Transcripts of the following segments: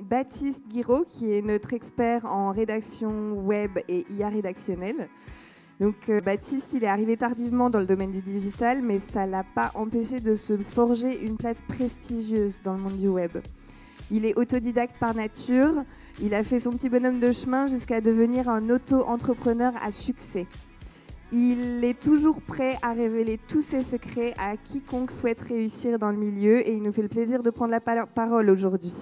Baptiste Guiraud, qui est notre expert en rédaction web et IA rédactionnelle. Donc Baptiste, il est arrivé tardivement dans le domaine du digital, mais ça ne l'a pas empêché de se forger une place prestigieuse dans le monde du web. Il est autodidacte par nature, il a fait son petit bonhomme de chemin jusqu'à devenir un auto-entrepreneur à succès. Il est toujours prêt à révéler tous ses secrets à quiconque souhaite réussir dans le milieu et il nous fait le plaisir de prendre la parole aujourd'hui.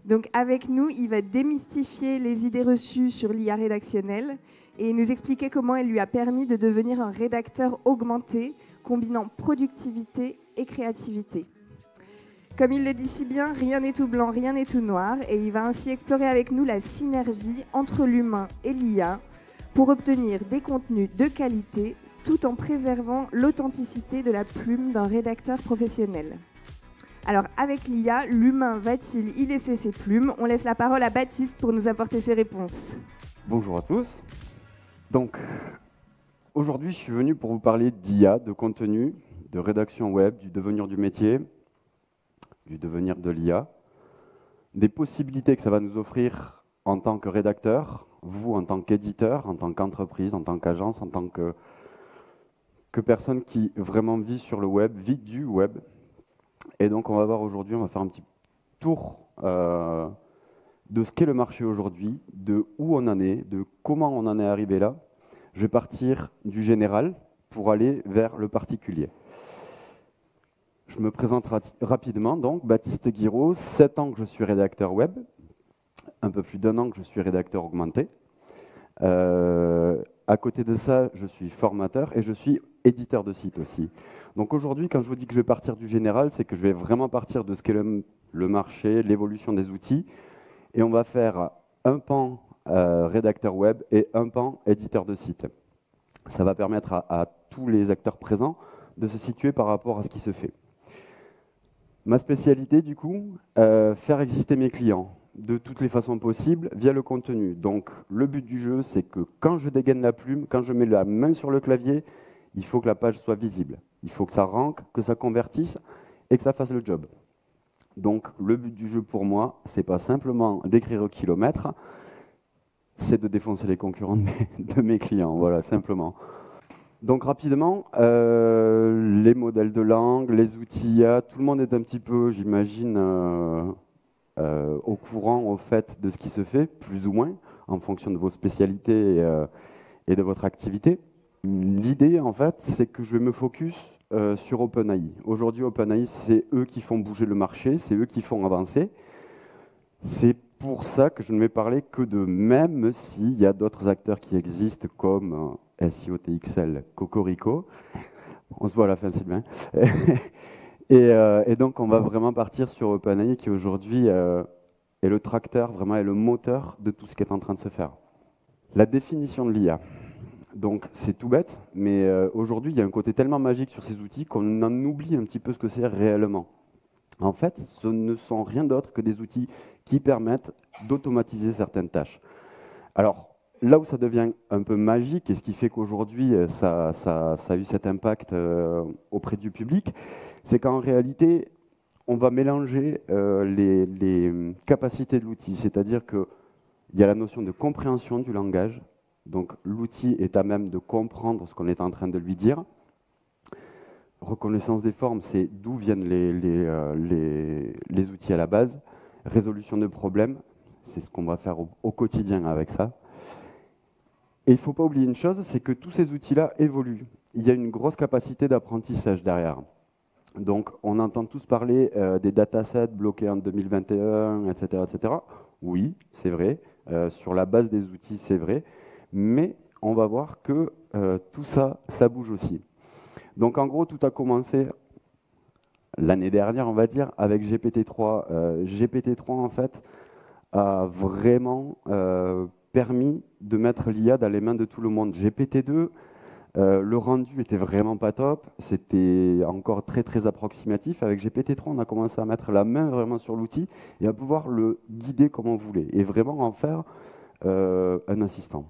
Donc avec nous, il va démystifier les idées reçues sur l'IA rédactionnelle et nous expliquer comment elle lui a permis de devenir un rédacteur augmenté, combinant productivité et créativité. Comme il le dit si bien, rien n'est tout blanc, rien n'est tout noir, et il va ainsi explorer avec nous la synergie entre l'humain et l'IA pour obtenir des contenus de qualité tout en préservant l'authenticité de la plume d'un rédacteur professionnel. Alors avec l'IA, l'humain va-t-il y laisser ses plumes? On laisse la parole à Baptiste pour nous apporter ses réponses. Bonjour à tous. Donc, aujourd'hui, je suis venu pour vous parler d'IA, de contenu, de rédaction web, du devenir du métier, du devenir de l'IA, des possibilités que ça va nous offrir en tant que rédacteur, vous en tant qu'éditeur, en tant qu'entreprise, en tant qu'agence, en tant que personne qui vraiment vit sur le web, vit du web. Et donc on va voir aujourd'hui, on va faire un petit tour de ce qu'est le marché aujourd'hui, de où on en est, de comment on en est arrivé là. Je vais partir du général pour aller vers le particulier. Je me présente rapidement, donc Baptiste Guiraud, 7 ans que je suis rédacteur web, un peu plus d'1 an que je suis rédacteur augmenté. À côté de ça, je suis formateur et je suis éditeur de site aussi. Donc aujourd'hui, quand je vous dis que je vais partir du général, c'est que je vais vraiment partir de ce qu'est le marché, l'évolution des outils, et on va faire un pan rédacteur web et un pan éditeur de site. Ça va permettre à tous les acteurs présents de se situer par rapport à ce qui se fait. Ma spécialité, du coup, faire exister mes clients de toutes les façons possibles via le contenu. Donc, le but du jeu, c'est que quand je dégaine la plume, quand je mets la main sur le clavier, il faut que la page soit visible. Il faut que ça rank, que ça convertisse et que ça fasse le job. Donc, le but du jeu pour moi, c'est pas simplement d'écrire au kilomètre, c'est de défoncer les concurrents de mes clients. Voilà, simplement. Donc rapidement, les modèles de langue, les outils IA, tout le monde est un petit peu, j'imagine, au courant, au fait de ce qui se fait, plus ou moins, en fonction de vos spécialités et de votre activité. L'idée, en fait, c'est que je vais me focus sur OpenAI. Aujourd'hui, OpenAI, c'est eux qui font bouger le marché, c'est eux qui font avancer. C'est pour ça que je ne vais parler que de même s'il y a d'autres acteurs qui existent comme SEO TXL, Cocorico. On se voit à la fin, Sylvain. Et donc, on va vraiment partir sur OpenAI qui aujourd'hui est le tracteur, vraiment est le moteur de tout ce qui est en train de se faire. La définition de l'IA. Donc, c'est tout bête, mais aujourd'hui, il y a un côté tellement magique sur ces outils qu'on en oublie un petit peu ce que c'est réellement. En fait, ce ne sont rien d'autre que des outils qui permettent d'automatiser certaines tâches. Alors, là où ça devient un peu magique, et ce qui fait qu'aujourd'hui, ça a eu cet impact auprès du public, c'est qu'en réalité, on va mélanger les capacités de l'outil. C'est-à-dire qu'il y a la notion de compréhension du langage. Donc, l'outil est à même de comprendre ce qu'on est en train de lui dire. Reconnaissance des formes, c'est d'où viennent les outils à la base. Résolution de problèmes, c'est ce qu'on va faire au quotidien avec ça. Et il ne faut pas oublier une chose, c'est que tous ces outils-là évoluent. Il y a une grosse capacité d'apprentissage derrière. Donc, on entend tous parler des datasets bloqués en 2021, etc., etc. Oui, c'est vrai. Sur la base des outils, c'est vrai. Mais on va voir que tout ça, ça bouge aussi. Donc, en gros, tout a commencé l'année dernière, on va dire, avec GPT-3. GPT-3, en fait, a vraiment permis de mettre l'IA dans les mains de tout le monde. GPT-2, le rendu était vraiment pas top. C'était encore très, très approximatif. Avec GPT-3, on a commencé à mettre la main vraiment sur l'outil et à pouvoir le guider comme on voulait. Et vraiment en faire un assistant.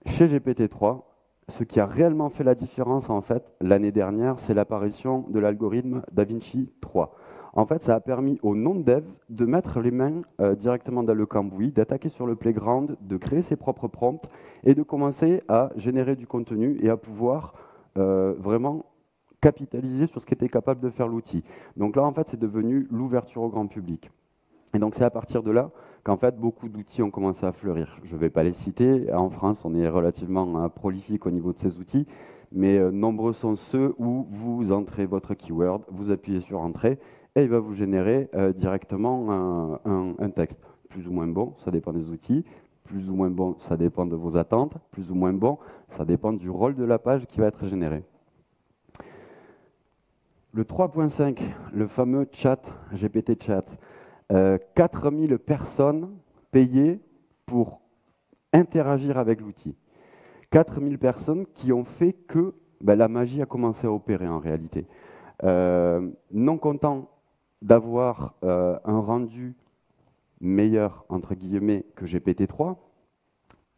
Chez GPT-3, ce qui a réellement fait la différence en fait l'année dernière, c'est l'apparition de l'algorithme DaVinci 3. En fait, ça a permis aux non-devs de mettre les mains directement dans le cambouis, d'attaquer sur le playground, de créer ses propres prompts et de commencer à générer du contenu et à pouvoir vraiment capitaliser sur ce qu'était capable de faire l'outil. Donc là, en fait, c'est devenu l'ouverture au grand public. Et donc c'est à partir de là qu'en fait beaucoup d'outils ont commencé à fleurir. Je ne vais pas les citer. En France, on est relativement prolifique au niveau de ces outils, mais nombreux sont ceux où vous entrez votre keyword, vous appuyez sur Entrée, et il va vous générer directement un texte. Plus ou moins bon, ça dépend des outils. Plus ou moins bon, ça dépend de vos attentes. Plus ou moins bon, ça dépend du rôle de la page qui va être généré. Le 3.5, le fameux chat, GPT chat. 4000 personnes payées pour interagir avec l'outil. 4000 personnes qui ont fait que la magie a commencé à opérer en réalité. Non content d'avoir un rendu meilleur, entre guillemets, que GPT-3,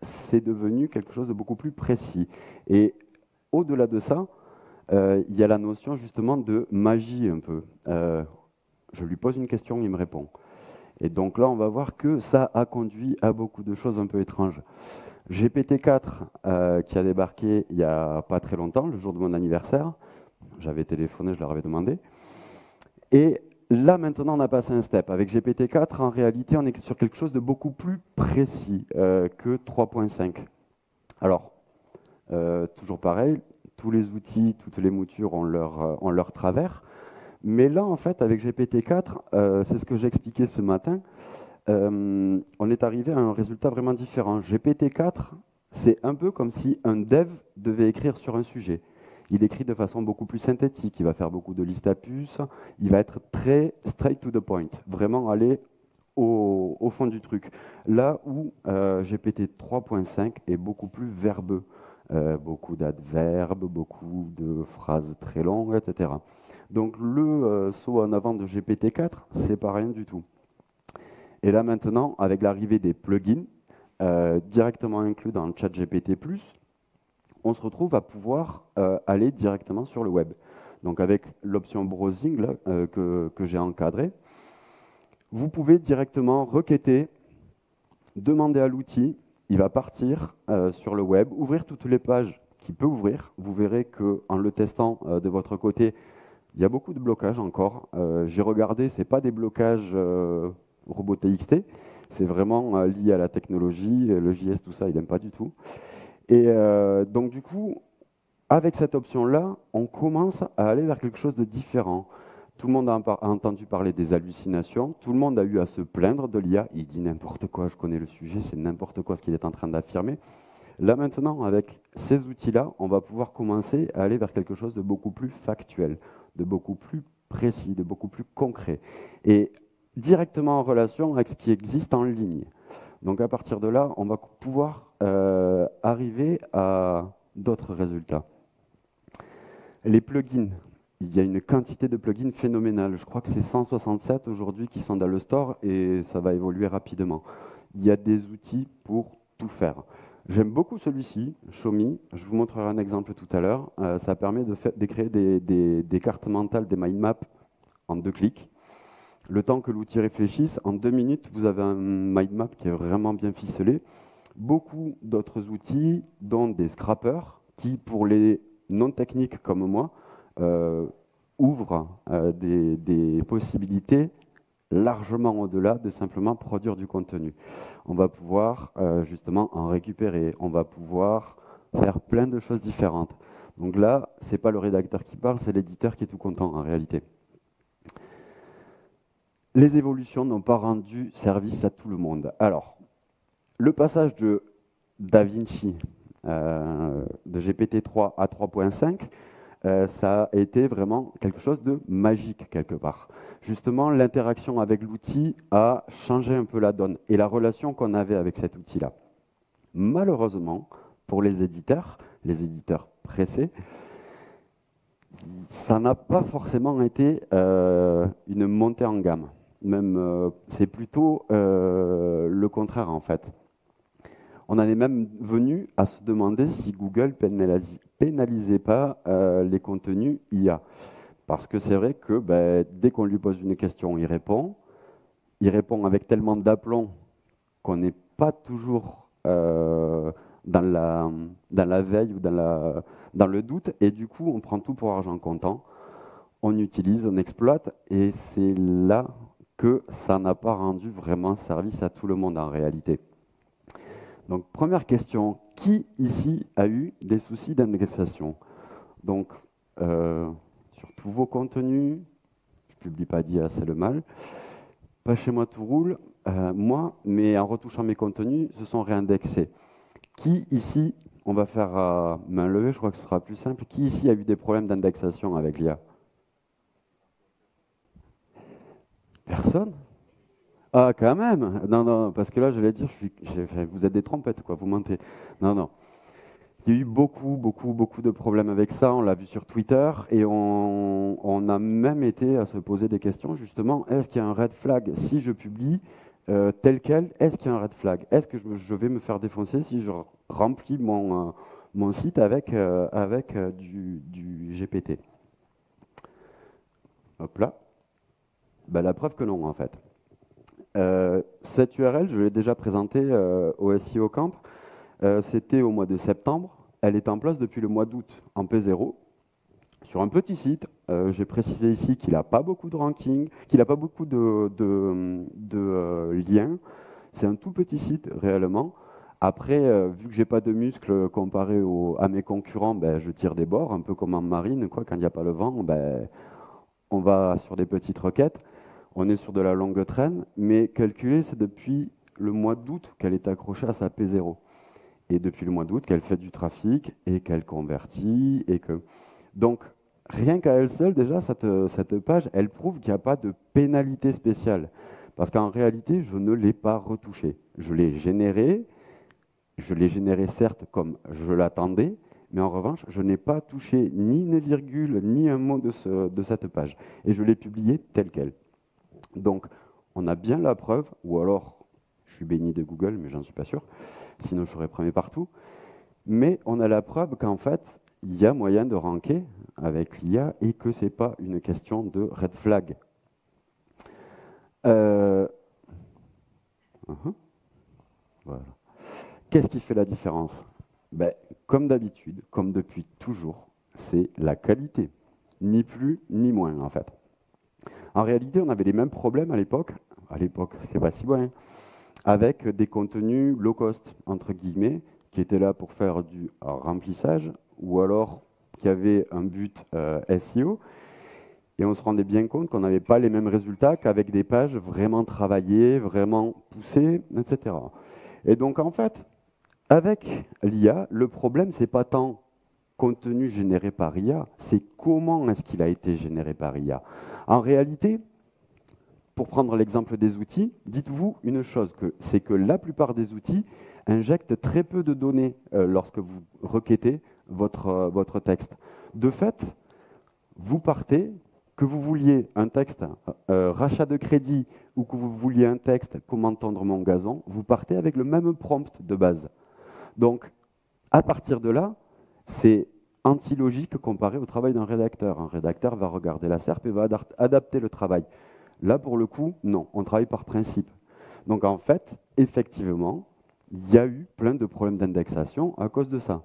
c'est devenu quelque chose de beaucoup plus précis. Et au-delà de ça, il y a la notion justement de magie un peu. Je lui pose une question, il me répond. Et donc là, on va voir que ça a conduit à beaucoup de choses un peu étranges. GPT-4 qui a débarqué il n'y a pas très longtemps, le jour de mon anniversaire. J'avais téléphoné, je leur avais demandé. Et là, maintenant, on a passé un step. Avec GPT-4, en réalité, on est sur quelque chose de beaucoup plus précis que 3.5. Alors, toujours pareil, tous les outils, toutes les moutures ont leur travers. Mais là, en fait, avec GPT-4, c'est ce que j'ai expliqué ce matin, on est arrivé à un résultat vraiment différent. GPT-4, c'est un peu comme si un dev devait écrire sur un sujet. Il écrit de façon beaucoup plus synthétique, il va faire beaucoup de listes à puces, il va être très straight to the point, vraiment aller au fond du truc. Là où GPT 3.5 est beaucoup plus verbeux, beaucoup d'adverbes, beaucoup de phrases très longues, etc. Donc le saut en avant de GPT-4, c'est pas rien du tout. Et là maintenant, avec l'arrivée des plugins, directement inclus dans ChatGPT+, on se retrouve à pouvoir aller directement sur le web. Donc avec l'option browsing là, que j'ai encadrée, vous pouvez directement requêter, demander à l'outil, il va partir sur le web, ouvrir toutes les pages qu'il peut ouvrir. Vous verrez qu'en le testant de votre côté, il y a beaucoup de blocages encore. J'ai regardé, ce n'est pas des blocages RobotXT, c'est vraiment lié à la technologie, le JS, tout ça, il n'aime pas du tout. Et donc du coup, avec cette option-là, on commence à aller vers quelque chose de différent. Tout le monde a entendu parler des hallucinations, tout le monde a eu à se plaindre de l'IA. Il dit n'importe quoi, je connais le sujet, c'est n'importe quoi ce qu'il est en train d'affirmer. Là maintenant, avec ces outils-là, on va pouvoir commencer à aller vers quelque chose de beaucoup plus factuel, de beaucoup plus précis, de beaucoup plus concret, et directement en relation avec ce qui existe en ligne. Donc à partir de là, on va pouvoir arriver à d'autres résultats. Les plugins. Il y a une quantité de plugins phénoménale. Je crois que c'est 167 aujourd'hui qui sont dans le store et ça va évoluer rapidement. Il y a des outils pour tout faire. J'aime beaucoup celui-ci, Shomi. Je vous montrerai un exemple tout à l'heure. Ça permet de créer des cartes mentales, des mind maps en 2 clics. Le temps que l'outil réfléchisse, en 2 minutes, vous avez un mind map qui est vraiment bien ficelé. Beaucoup d'autres outils, dont des scrappers, qui, pour les non-techniques comme moi, ouvrent des possibilités largement au-delà de simplement produire du contenu. On va pouvoir justement en récupérer, on va pouvoir faire plein de choses différentes. Donc là, ce n'est pas le rédacteur qui parle, c'est l'éditeur qui est tout content en réalité. Les évolutions n'ont pas rendu service à tout le monde. Alors, le passage de DaVinci, de GPT-3 à 3.5, ça a été vraiment quelque chose de magique quelque part. Justement, l'interaction avec l'outil a changé un peu la donne et la relation qu'on avait avec cet outil-là. Malheureusement, pour les éditeurs pressés, ça n'a pas forcément été une montée en gamme. Même, c'est plutôt le contraire en fait. On en est même venu à se demander si Google pénalisait pas les contenus IA. Parce que c'est vrai que dès qu'on lui pose une question, il répond. Il répond avec tellement d'aplomb qu'on n'est pas toujours dans la veille ou dans le doute. Et du coup, on prend tout pour argent comptant. On utilise, on exploite. Et c'est là que ça n'a pas rendu vraiment service à tout le monde en réalité. Donc, première question, qui ici a eu des soucis d'indexation? Donc, sur tous vos contenus, je ne publie pas d'IA, c'est le mal. Pas chez moi, tout roule. Moi, mais en retouchant mes contenus, se sont réindexés. Qui ici, on va faire à main levée, je crois que ce sera plus simple, qui ici a eu des problèmes d'indexation avec l'IA? Personne? Ah, quand même. Non, non, parce que là, j'allais dire, vous êtes des trompettes, quoi, vous mentez. Non, non. Il y a eu beaucoup de problèmes avec ça, on l'a vu sur Twitter, et on a même été à se poser des questions, justement, est-ce qu'il y a un red flag si je publie tel quel? Est-ce qu'il y a un red flag? Est-ce que je vais me faire défoncer si je remplis mon site avec du GPT? Hop là. La preuve que non, en fait. Cette URL, je l'ai déjà présentée au SEO Camp. C'était au mois de septembre. Elle est en place depuis le mois d'août en P0. Sur un petit site, j'ai précisé ici qu'il n'a pas beaucoup de ranking, qu'il n'a pas beaucoup de liens. C'est un tout petit site réellement. Après, vu que je n'ai pas de muscles comparé à mes concurrents, je tire des bords, un peu comme en marine, quoi. Quand il n'y a pas le vent, on va sur des petites requêtes. On est sur de la longue traîne, mais calculé, c'est depuis le mois d'août qu'elle est accrochée à sa P0. Et depuis le mois d'août qu'elle fait du trafic et qu'elle convertit. Donc, rien qu'à elle seule, déjà, cette page, elle prouve qu'il n'y a pas de pénalité spéciale. Parce qu'en réalité, je ne l'ai pas retouchée. Je l'ai générée certes comme je l'attendais, mais en revanche, je n'ai pas touché ni une virgule, ni un mot de cette page. Et je l'ai publiée telle qu'elle. Donc, on a bien la preuve, ou alors, je suis béni de Google, mais j'en suis pas sûr, sinon je serais premier partout. Mais on a la preuve qu'en fait, il y a moyen de ranker avec l'IA et que ce n'est pas une question de red flag. Voilà. Qu'est-ce qui fait la différence? Comme d'habitude, comme depuis toujours, c'est la qualité. Ni plus, ni moins, en fait. En réalité, on avait les mêmes problèmes à l'époque. À l'époque, c'était pas si loin. Avec des contenus low cost, entre guillemets, qui étaient là pour faire du remplissage, ou alors qui avaient un but SEO. Et on se rendait bien compte qu'on n'avait pas les mêmes résultats qu'avec des pages vraiment travaillées, vraiment poussées, etc. Et donc, en fait, avec l'IA, le problème, c'est pas tant contenu généré par IA, c'est comment est-ce qu'il a été généré par IA. En réalité, pour prendre l'exemple des outils, dites-vous une chose, c'est que la plupart des outils injectent très peu de données lorsque vous requêtez votre texte. De fait, vous partez, que vous vouliez un texte rachat de crédit ou que vous vouliez un texte comment tondre mon gazon, vous partez avec le même prompt de base. Donc, à partir de là, c'est anti-logique comparé au travail d'un rédacteur. Un rédacteur va regarder la SERP et va adapter le travail. Là, pour le coup, non, on travaille par principe. Donc en fait, effectivement, il y a eu plein de problèmes d'indexation à cause de ça.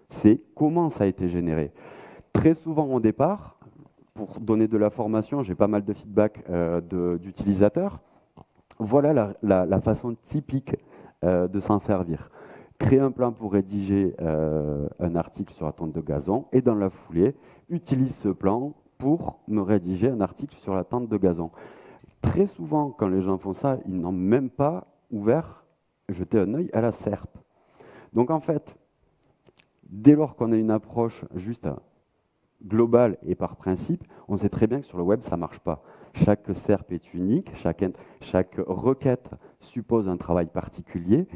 C'est comment ça a été généré. Très souvent au départ, pour donner de la formation, j'ai pas mal de feedback d'utilisateurs. Voilà la façon typique de s'en servir. Créer un plan pour rédiger un article sur la tonte de gazon et dans la foulée, utilise ce plan pour me rédiger un article sur la tonte de gazon. Très souvent, quand les gens font ça, ils n'ont même pas jeté un œil à la SERP. Donc en fait, dès lors qu'on a une approche juste globale et par principe, on sait très bien que sur le web, ça ne marche pas. Chaque SERP est unique, chaque requête suppose un travail particulier.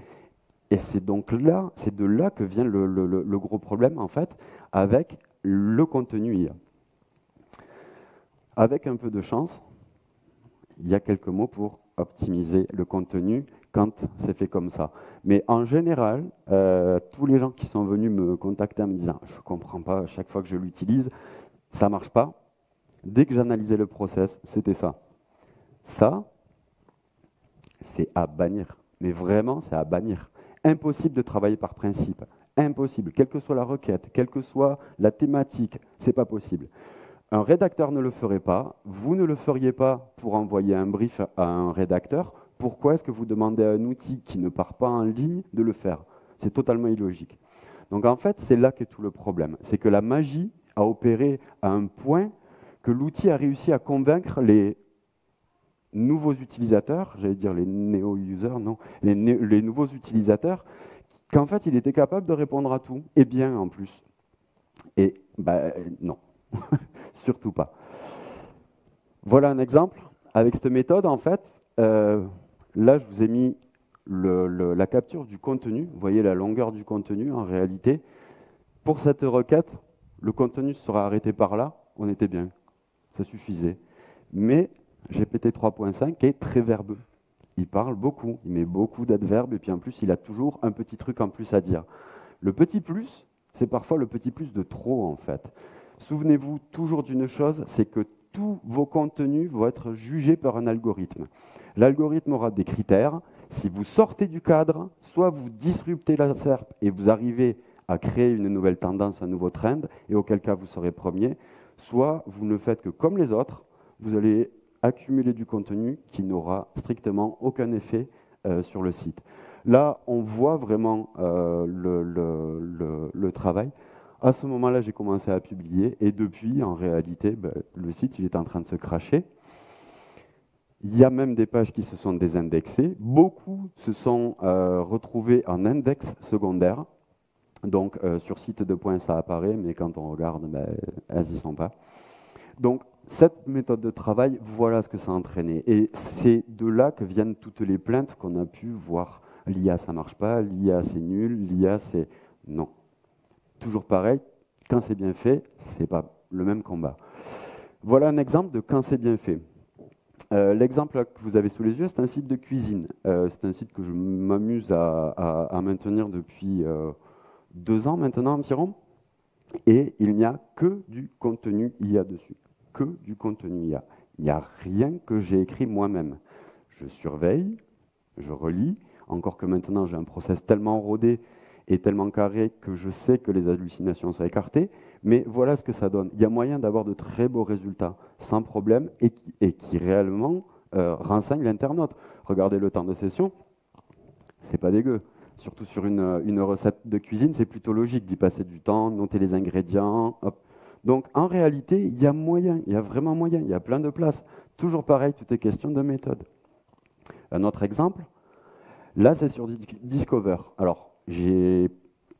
Et c'est de là que vient le gros problème, en fait, avec le contenu IA. Avec un peu de chance, il y a quelques mots pour optimiser le contenu quand c'est fait comme ça. Mais en général, tous les gens qui sont venus me contacter en me disant « je ne comprends pas, à chaque fois que je l'utilise, ça ne marche pas », dès que j'analysais le process, c'était ça. Ça, c'est à bannir. Mais vraiment, c'est à bannir. Impossible de travailler par principe. Impossible. Quelle que soit la requête, quelle que soit la thématique, c'est pas possible. Un rédacteur ne le ferait pas. Vous ne le feriez pas pour envoyer un brief à un rédacteur. Pourquoi est-ce que vous demandez à un outil qui ne part pas en ligne de le faire? C'est totalement illogique. Donc en fait, c'est là qu'est tout le problème. C'est que la magie a opéré à un point que l'outil a réussi à convaincre les nouveaux utilisateurs, j'allais dire les néo-users, non, les nouveaux utilisateurs, qu'en fait, il était capable de répondre à tout, et bien en plus. Et non, surtout pas. Voilà un exemple. Avec cette méthode, en fait, là, je vous ai mis la capture du contenu. Vous voyez la longueur du contenu, en réalité. Pour cette requête, le contenu sera arrêté par là, on était bien. Ça suffisait. Mais GPT 3.5 est très verbeux. Il parle beaucoup, il met beaucoup d'adverbes, et puis en plus, il a toujours un petit truc en plus à dire. Le petit plus, c'est parfois le petit plus de trop, en fait. Souvenez-vous toujours d'une chose, c'est que tous vos contenus vont être jugés par un algorithme. L'algorithme aura des critères. Si vous sortez du cadre, soit vous disruptez la SERP et vous arrivez à créer une nouvelle tendance, un nouveau trend, et auquel cas vous serez premier, soit vous ne faites que comme les autres, vous allez accumuler du contenu qui n'aura strictement aucun effet sur le site. Là, on voit vraiment le travail. À ce moment-là, j'ai commencé à publier, et depuis, en réalité, le site il est en train de se crasher. Il y a même des pages qui se sont désindexées. Beaucoup se sont retrouvés en index secondaire. Donc, sur site de points, ça apparaît, mais quand on regarde, elles n'y sont pas. Donc, cette méthode de travail, voilà ce que ça a entraîné. Et c'est de là que viennent toutes les plaintes qu'on a pu voir. L'IA, ça ne marche pas, l'IA, c'est nul, l'IA, c'est... Non. Toujours pareil, quand c'est bien fait, ce n'est pas le même combat. Voilà un exemple de quand c'est bien fait. L'exemple que vous avez sous les yeux, c'est un site de cuisine. C'est un site que je m'amuse à maintenir depuis 2 ans maintenant environ. Et il n'y a que du contenu IA dessus. Que du contenu IA. Il n'y a rien que j'ai écrit moi-même. Je surveille, je relis, encore que maintenant j'ai un process tellement rodé et tellement carré que je sais que les hallucinations sont écartées, mais voilà ce que ça donne. Il y a moyen d'avoir de très beaux résultats, sans problème, et qui réellement renseignent l'internaute. Regardez le temps de session, c'est pas dégueu. Surtout sur une recette de cuisine, c'est plutôt logique d'y passer du temps, noter les ingrédients, hop. Donc en réalité, il y a moyen, il y a vraiment moyen, il y a plein de places. Toujours pareil, tout est question de méthode. Un autre exemple, là c'est sur Discover. Alors, j'ai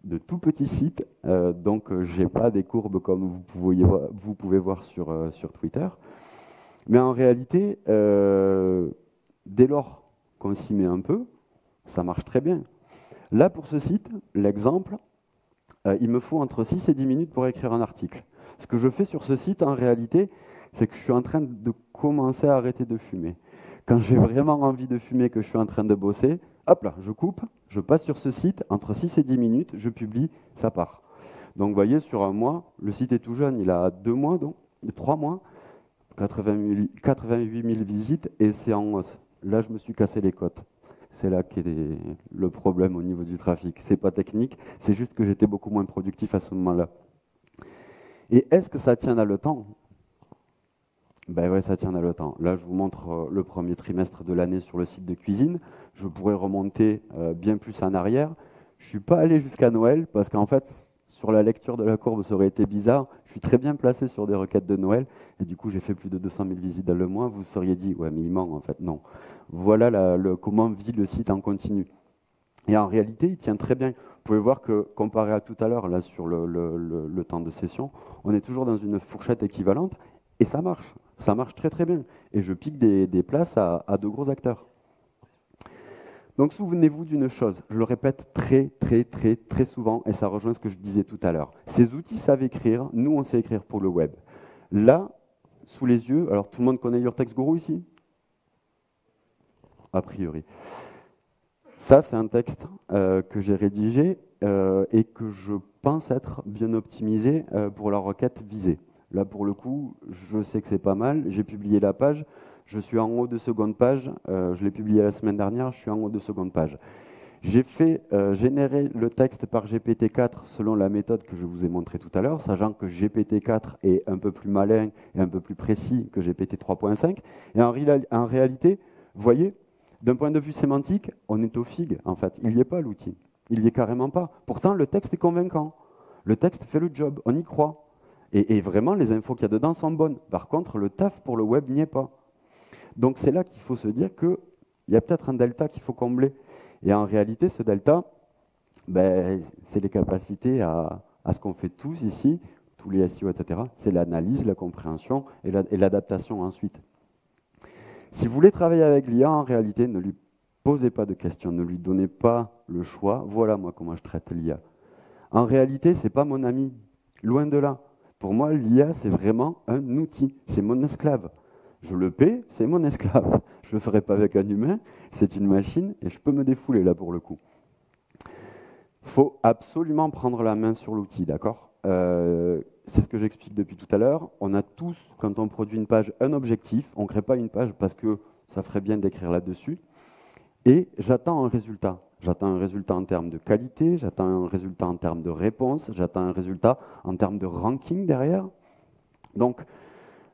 de tout petits sites, donc je n'ai pas des courbes comme vous pouvez voir sur Twitter. Mais en réalité, dès lors qu'on s'y met un peu, ça marche très bien. Là, pour ce site, l'exemple, il me faut entre 6 et 10 minutes pour écrire un article. Ce que je fais sur ce site, en réalité, c'est que je suis en train de commencer à arrêter de fumer. Quand j'ai vraiment envie de fumer, que je suis en train de bosser, hop là, je coupe, je passe sur ce site, entre 6 et 10 minutes, je publie, ça part. Donc vous voyez, sur un mois, le site est tout jeune, il a 2 mois, donc 3 mois, 88 000 visites, et c'est en hausse. Là, je me suis cassé les côtes. C'est là qu'est le problème au niveau du trafic. C'est pas technique, c'est juste que j'étais beaucoup moins productif à ce moment-là. Et est-ce que ça tient dans le temps? Ben ouais, ça tient dans le temps. Là, je vous montre le premier trimestre de l'année sur le site de cuisine. Je pourrais remonter bien plus en arrière. Je ne suis pas allé jusqu'à Noël parce qu'en fait, sur la lecture de la courbe, ça aurait été bizarre. Je suis très bien placé sur des requêtes de Noël et du coup, j'ai fait plus de 200 000 visites dans le mois. Vous seriez dit, ouais, mais il ment en fait. Non. Voilà comment vit le site en continu. Et en réalité, il tient très bien. Vous pouvez voir que, comparé à tout à l'heure, là sur le temps de session, on est toujours dans une fourchette équivalente et ça marche. Ça marche très très bien. Et je pique des places à de gros acteurs. Donc souvenez-vous d'une chose, je le répète très souvent, et ça rejoint ce que je disais tout à l'heure. Ces outils savent écrire, nous on sait écrire pour le web. Là, sous les yeux, alors tout le monde connaît Your Text Guru ici? A priori. Ça, c'est un texte que j'ai rédigé et que je pense être bien optimisé pour la requête visée. Là, pour le coup, je sais que c'est pas mal. J'ai publié la page. Je suis en haut de seconde page. Je l'ai publié la semaine dernière. Je suis en haut de seconde page. J'ai fait générer le texte par GPT-4 selon la méthode que je vous ai montrée tout à l'heure, sachant que GPT-4 est un peu plus malin et un peu plus précis que GPT 3.5. Et en réalité, vous voyez, d'un point de vue sémantique, on est au FIG, en fait. Il n'y est pas, l'outil. Il n'y est carrément pas. Pourtant, le texte est convaincant. Le texte fait le job. On y croit. Et vraiment, les infos qu'il y a dedans sont bonnes. Par contre, le taf pour le web n'y est pas. Donc, c'est là qu'il faut se dire qu'il y a peut-être un delta qu'il faut combler. Et en réalité, ce delta, ben, c'est les capacités à ce qu'on fait tous ici, tous les SEO, etc. C'est l'analyse, la compréhension et l'adaptation ensuite. Si vous voulez travailler avec l'IA, en réalité, ne lui posez pas de questions, ne lui donnez pas le choix. Voilà moi comment je traite l'IA. En réalité, ce n'est pas mon ami, loin de là. Pour moi, l'IA, c'est vraiment un outil, c'est mon esclave. Je le paie, c'est mon esclave. Je ne le ferai pas avec un humain, c'est une machine et je peux me défouler là pour le coup. Il faut absolument prendre la main sur l'outil, d'accord ? C'est ce que j'explique depuis tout à l'heure. On a tous, quand on produit une page, un objectif. On ne crée pas une page parce que ça ferait bien d'écrire là-dessus. Et j'attends un résultat. J'attends un résultat en termes de qualité, j'attends un résultat en termes de réponse, j'attends un résultat en termes de ranking derrière. Donc,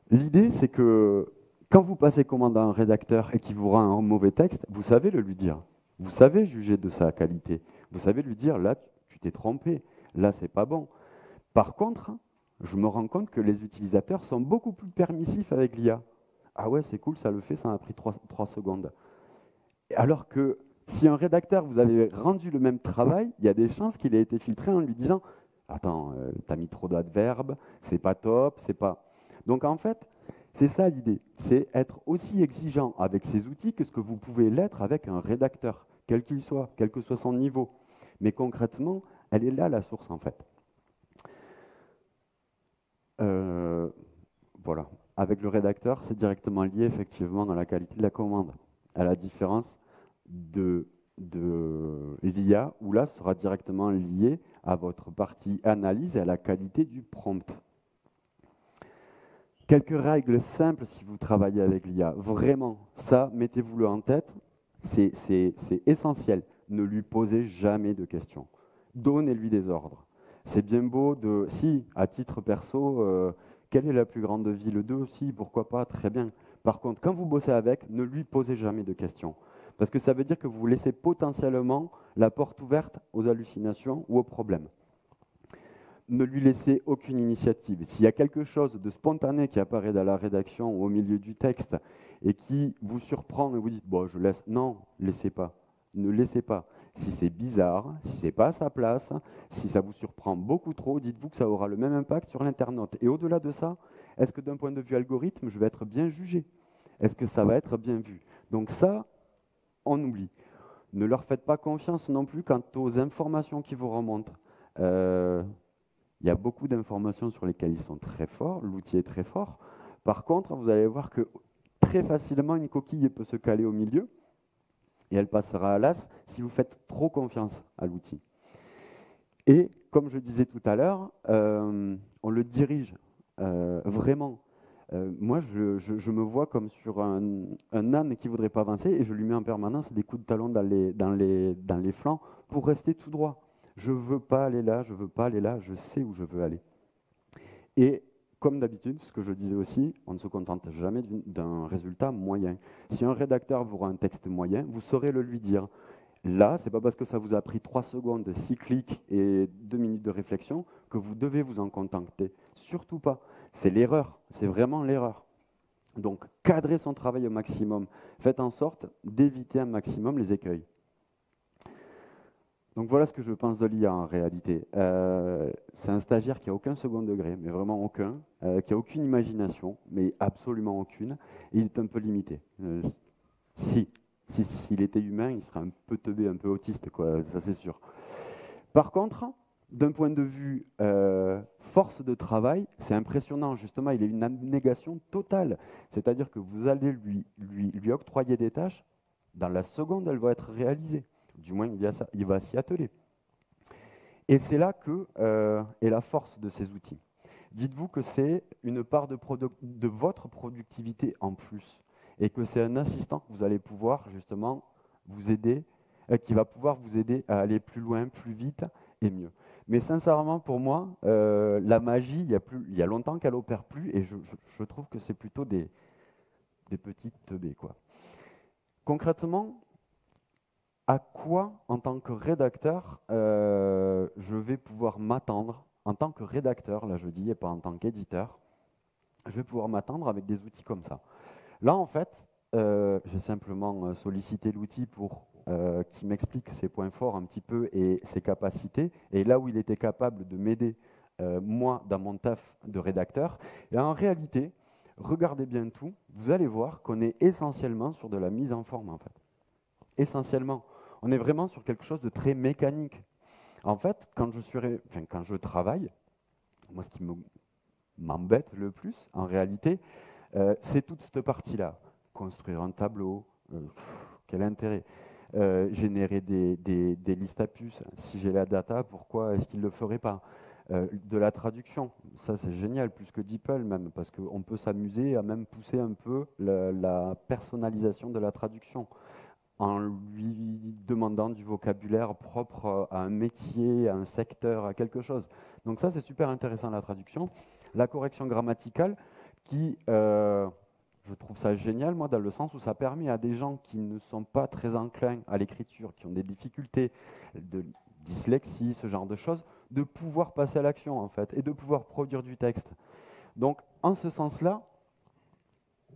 l'idée, c'est que quand vous passez commande à un rédacteur et qu'il vous rend un mauvais texte, vous savez le lui dire. Vous savez juger de sa qualité. Vous savez lui dire, là, tu t'es trompé. Là, c'est pas bon. Par contre, je me rends compte que les utilisateurs sont beaucoup plus permissifs avec l'IA. Ah ouais, c'est cool, ça le fait, ça m'a pris 3 secondes. Alors que si un rédacteur vous avait rendu le même travail, il y a des chances qu'il ait été filtré en lui disant « Attends, t'as mis trop d'adverbes, c'est pas top, c'est pas… » Donc en fait, c'est ça l'idée, c'est être aussi exigeant avec ces outils que ce que vous pouvez l'être avec un rédacteur, quel qu'il soit, quel que soit son niveau. Mais concrètement, elle est là la source en fait. Voilà. Avec le rédacteur, c'est directement lié effectivement dans la qualité de la commande, à la différence de l'IA, où là, ce sera directement lié à votre partie analyse et à la qualité du prompt. Quelques règles simples si vous travaillez avec l'IA. Vraiment, ça, mettez-vous-le en tête, c'est essentiel. Ne lui posez jamais de questions. Donnez-lui des ordres. C'est bien beau de… Si, à titre perso, quelle est la plus grande ville d'eux? Si, pourquoi pas, très bien. Par contre, quand vous bossez avec, ne lui posez jamais de questions. Parce que ça veut dire que vous laissez potentiellement la porte ouverte aux hallucinations ou aux problèmes. Ne lui laissez aucune initiative. S'il y a quelque chose de spontané qui apparaît dans la rédaction ou au milieu du texte et qui vous surprend et vous dites « bon, je laisse », non, laissez pas. Ne laissez pas. Si c'est bizarre, si ce n'est pas à sa place, si ça vous surprend beaucoup trop, dites-vous que ça aura le même impact sur l'internaute. Et au-delà de ça, est-ce que d'un point de vue algorithme, je vais être bien jugé? Est-ce que ça va être bien vu? Donc ça, on oublie. Ne leur faites pas confiance non plus quant aux informations qui vous remontent. Il y a beaucoup d'informations sur lesquelles ils sont très forts, l'outil est très fort. Par contre, vous allez voir que très facilement, une coquille peut se caler au milieu et elle passera à l'as si vous faites trop confiance à l'outil. Et comme je disais tout à l'heure, on le dirige vraiment. Moi, je me vois comme sur un âne qui ne voudrait pas avancer et je lui mets en permanence des coups de talon dans les flancs pour rester tout droit. Je ne veux pas aller là, je ne veux pas aller là, je sais où je veux aller. Et comme d'habitude, ce que je disais aussi, on ne se contente jamais d'un résultat moyen. Si un rédacteur vous rend un texte moyen, vous saurez le lui dire. Là, ce n'est pas parce que ça vous a pris 3 secondes, 6 clics et 2 minutes de réflexion que vous devez vous en contenter. Surtout pas. C'est l'erreur, c'est vraiment l'erreur. Donc, cadrez son travail au maximum. Faites en sorte d'éviter un maximum les écueils. Donc voilà ce que je pense de l'IA en réalité. C'est un stagiaire qui n'a aucun second degré, mais vraiment aucun, qui n'a aucune imagination, mais absolument aucune, et il est un peu limité. S'il était humain, il serait un peu teubé, un peu autiste, quoi, ça c'est sûr. Par contre, d'un point de vue force de travail, c'est impressionnant, justement, il a une abnégation totale. C'est-à-dire que vous allez lui octroyer des tâches, dans la seconde, elles vont être réalisées. Du moins, il va s'y atteler. Et c'est là que est la force de ces outils. Dites-vous que c'est une part de votre productivité en plus et que c'est un assistant que vous allez pouvoir justement vous aider, qui va pouvoir vous aider à aller plus loin, plus vite et mieux. Mais sincèrement, pour moi, la magie, il y a longtemps qu'elle opère plus et je trouve que c'est plutôt des petites teubés, quoi. Concrètement, à quoi, en tant que rédacteur, je vais pouvoir m'attendre, en tant que rédacteur, là je dis, et pas en tant qu'éditeur, je vais pouvoir m'attendre avec des outils comme ça. Là, en fait, j'ai simplement sollicité l'outil pour qu'il m'explique ses points forts un petit peu et ses capacités, et là où il était capable de m'aider, moi, dans mon taf de rédacteur. Et en réalité, regardez bien tout, vous allez voir qu'on est essentiellement sur de la mise en forme, en fait. Essentiellement. On est vraiment sur quelque chose de très mécanique. En fait, quand je travaille, moi, ce qui m'embête le plus, en réalité, c'est toute cette partie-là. Construire un tableau, quel intérêt. Générer des listes à puces. Si j'ai la data, pourquoi est-ce qu'il ne le ferait pas? De la traduction, ça c'est génial, plus que DeepL même, parce qu'on peut s'amuser à même pousser un peu la personnalisation de la traduction, en lui demandant du vocabulaire propre à un métier, à un secteur, à quelque chose. Donc ça, c'est super intéressant, la traduction. La correction grammaticale, qui, je trouve ça génial, moi, dans le sens où ça permet à des gens qui ne sont pas très enclins à l'écriture, qui ont des difficultés de dyslexie, ce genre de choses, de pouvoir passer à l'action, en fait, et de pouvoir produire du texte. Donc, en ce sens-là,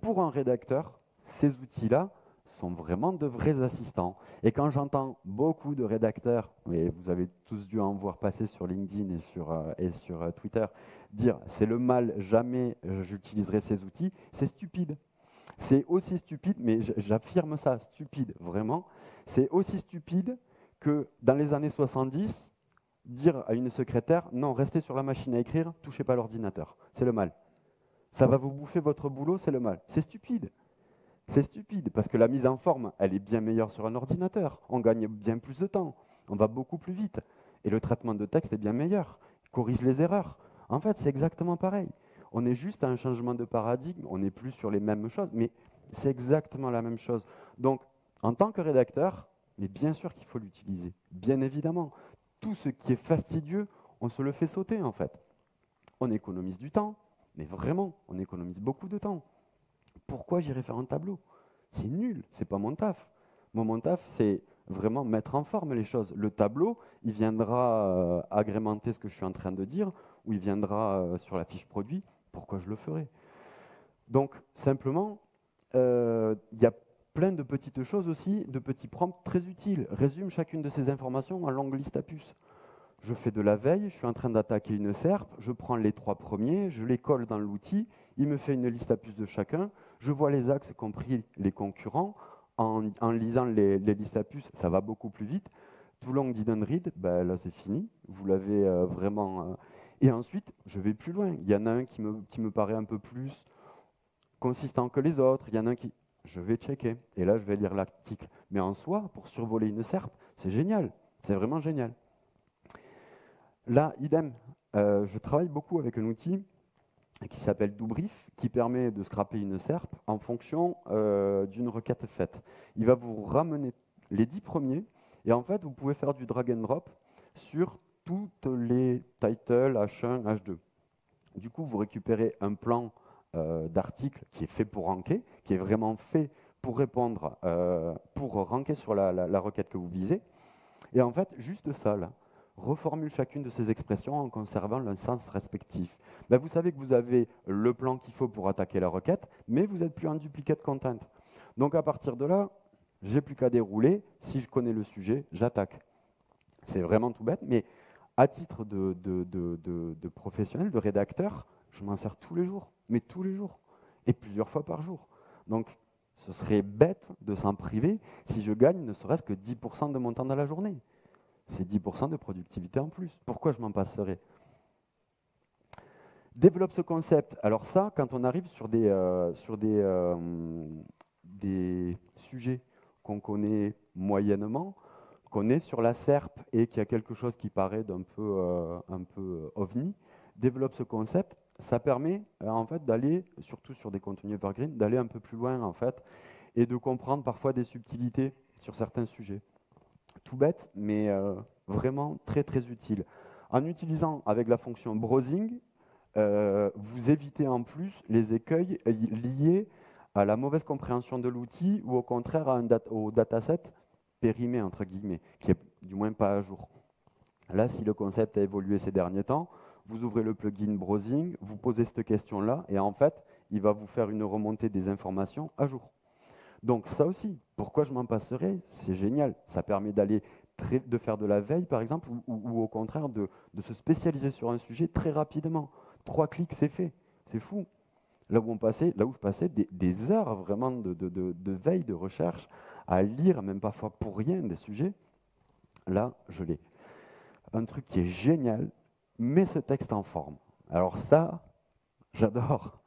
pour un rédacteur, ces outils-là, sont vraiment de vrais assistants. Et quand j'entends beaucoup de rédacteurs, et vous avez tous dû en voir passer sur LinkedIn et sur Twitter, dire « c'est le mal, jamais j'utiliserai ces outils », c'est stupide. C'est aussi stupide, mais j'affirme ça, stupide, vraiment, c'est aussi stupide que dans les années 70, dire à une secrétaire « non, restez sur la machine à écrire, touchez pas l'ordinateur, c'est le mal. Ça va vous bouffer votre boulot, c'est le mal. » C'est stupide. C'est stupide, parce que la mise en forme, elle est bien meilleure sur un ordinateur. On gagne bien plus de temps, on va beaucoup plus vite. Et le traitement de texte est bien meilleur, il corrige les erreurs. En fait, c'est exactement pareil. On est juste à un changement de paradigme, on n'est plus sur les mêmes choses, mais c'est exactement la même chose. Donc, en tant que rédacteur, mais bien sûr qu'il faut l'utiliser, bien évidemment. Tout ce qui est fastidieux, on se le fait sauter, en fait. On économise du temps, mais vraiment, on économise beaucoup de temps. Pourquoi j'irai faire un tableau? C'est nul, c'est pas mon taf. Mon taf, c'est vraiment mettre en forme les choses. Le tableau, il viendra agrémenter ce que je suis en train de dire, ou il viendra sur la fiche produit. Pourquoi je le ferai? Donc, simplement, il y a plein de petites choses aussi, de petits prompts très utiles. Résume chacune de ces informations en longue liste à puces. Je fais de la veille, je suis en train d'attaquer une SERP, je prends les 3 premiers, je les colle dans l'outil, il me fait une liste à puces de chacun, je vois les axes, compris les concurrents. En lisant les listes à puces, ça va beaucoup plus vite. Too long didn't read, ben là c'est fini, vous l'avez vraiment... Et ensuite, je vais plus loin. Il y en a un qui me paraît un peu plus consistant que les autres, il y en a un qui... Je vais checker, et là je vais lire l'article. Mais en soi, pour survoler une SERP, c'est génial, c'est vraiment génial. Là, idem, je travaille beaucoup avec un outil qui s'appelle DoBrief, qui permet de scraper une SERP en fonction d'une requête faite. Il va vous ramener les 10 premiers, et en fait, vous pouvez faire du drag and drop sur toutes les titles H1, H2. Du coup, vous récupérez un plan d'article qui est fait pour ranker, qui est vraiment fait pour répondre, pour ranker sur la requête que vous visez. Et en fait, juste ça, là, reformule chacune de ces expressions en conservant leur sens respectif. Ben, vous savez que vous avez le plan qu'il faut pour attaquer la requête, mais vous n'êtes plus en duplicate content. Donc à partir de là, j'ai plus qu'à dérouler. Si je connais le sujet, j'attaque. C'est vraiment tout bête, mais à titre de professionnel, de rédacteur, je m'en sers tous les jours, mais tous les jours, et plusieurs fois par jour. Donc ce serait bête de s'en priver si je gagne ne serait-ce que 10% de mon temps dans la journée. C'est 10% de productivité en plus. Pourquoi je m'en passerais? Développe ce concept. Alors ça, quand on arrive sur des sujets qu'on connaît moyennement, qu'on est sur la SERP et qu'il y a quelque chose qui paraît un peu ovni, développe ce concept. Ça permet en fait d'aller, surtout sur des contenus evergreen, d'aller un peu plus loin en fait et de comprendre parfois des subtilités sur certains sujets. Tout bête, mais vraiment très très utile. En utilisant avec la fonction browsing, vous évitez en plus les écueils liés à la mauvaise compréhension de l'outil ou au contraire au dataset périmé, entre guillemets, qui est du moins pas à jour. Là, si le concept a évolué ces derniers temps, vous ouvrez le plugin browsing, vous posez cette question-là, et en fait, il va vous faire une remontée des informations à jour. Donc ça aussi, pourquoi je m'en passerai? C'est génial. Ça permet de faire de la veille, par exemple, ou au contraire de se spécialiser sur un sujet très rapidement. 3 clics, c'est fait. C'est fou. Là où je passais des heures vraiment de veille, de recherche, à lire, même parfois pour rien, des sujets, là, je l'ai. Un truc qui est génial, met ce texte en forme. Alors ça, j'adore.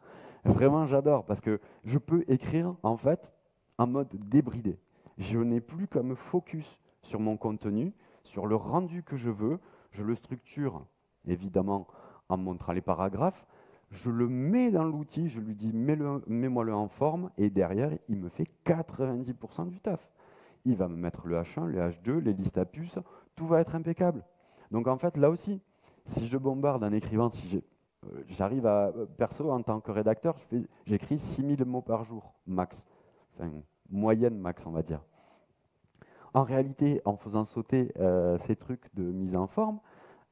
Vraiment, j'adore, parce que je peux écrire, en fait, en mode débridé. Je n'ai plus qu'à me focus sur mon contenu, sur le rendu que je veux. Je le structure, évidemment, en montrant les paragraphes. Je le mets dans l'outil, je lui dis mets-moi-le en forme, et derrière, il me fait 90% du taf. Il va me mettre le H1, le H2, les listes à puces, tout va être impeccable. Donc en fait, là aussi, si je bombarde en écrivant, si j'arrive à, perso, en tant que rédacteur, j'écris 6000 mots par jour, max. Enfin, moyenne max, on va dire. En réalité, en faisant sauter ces trucs de mise en forme,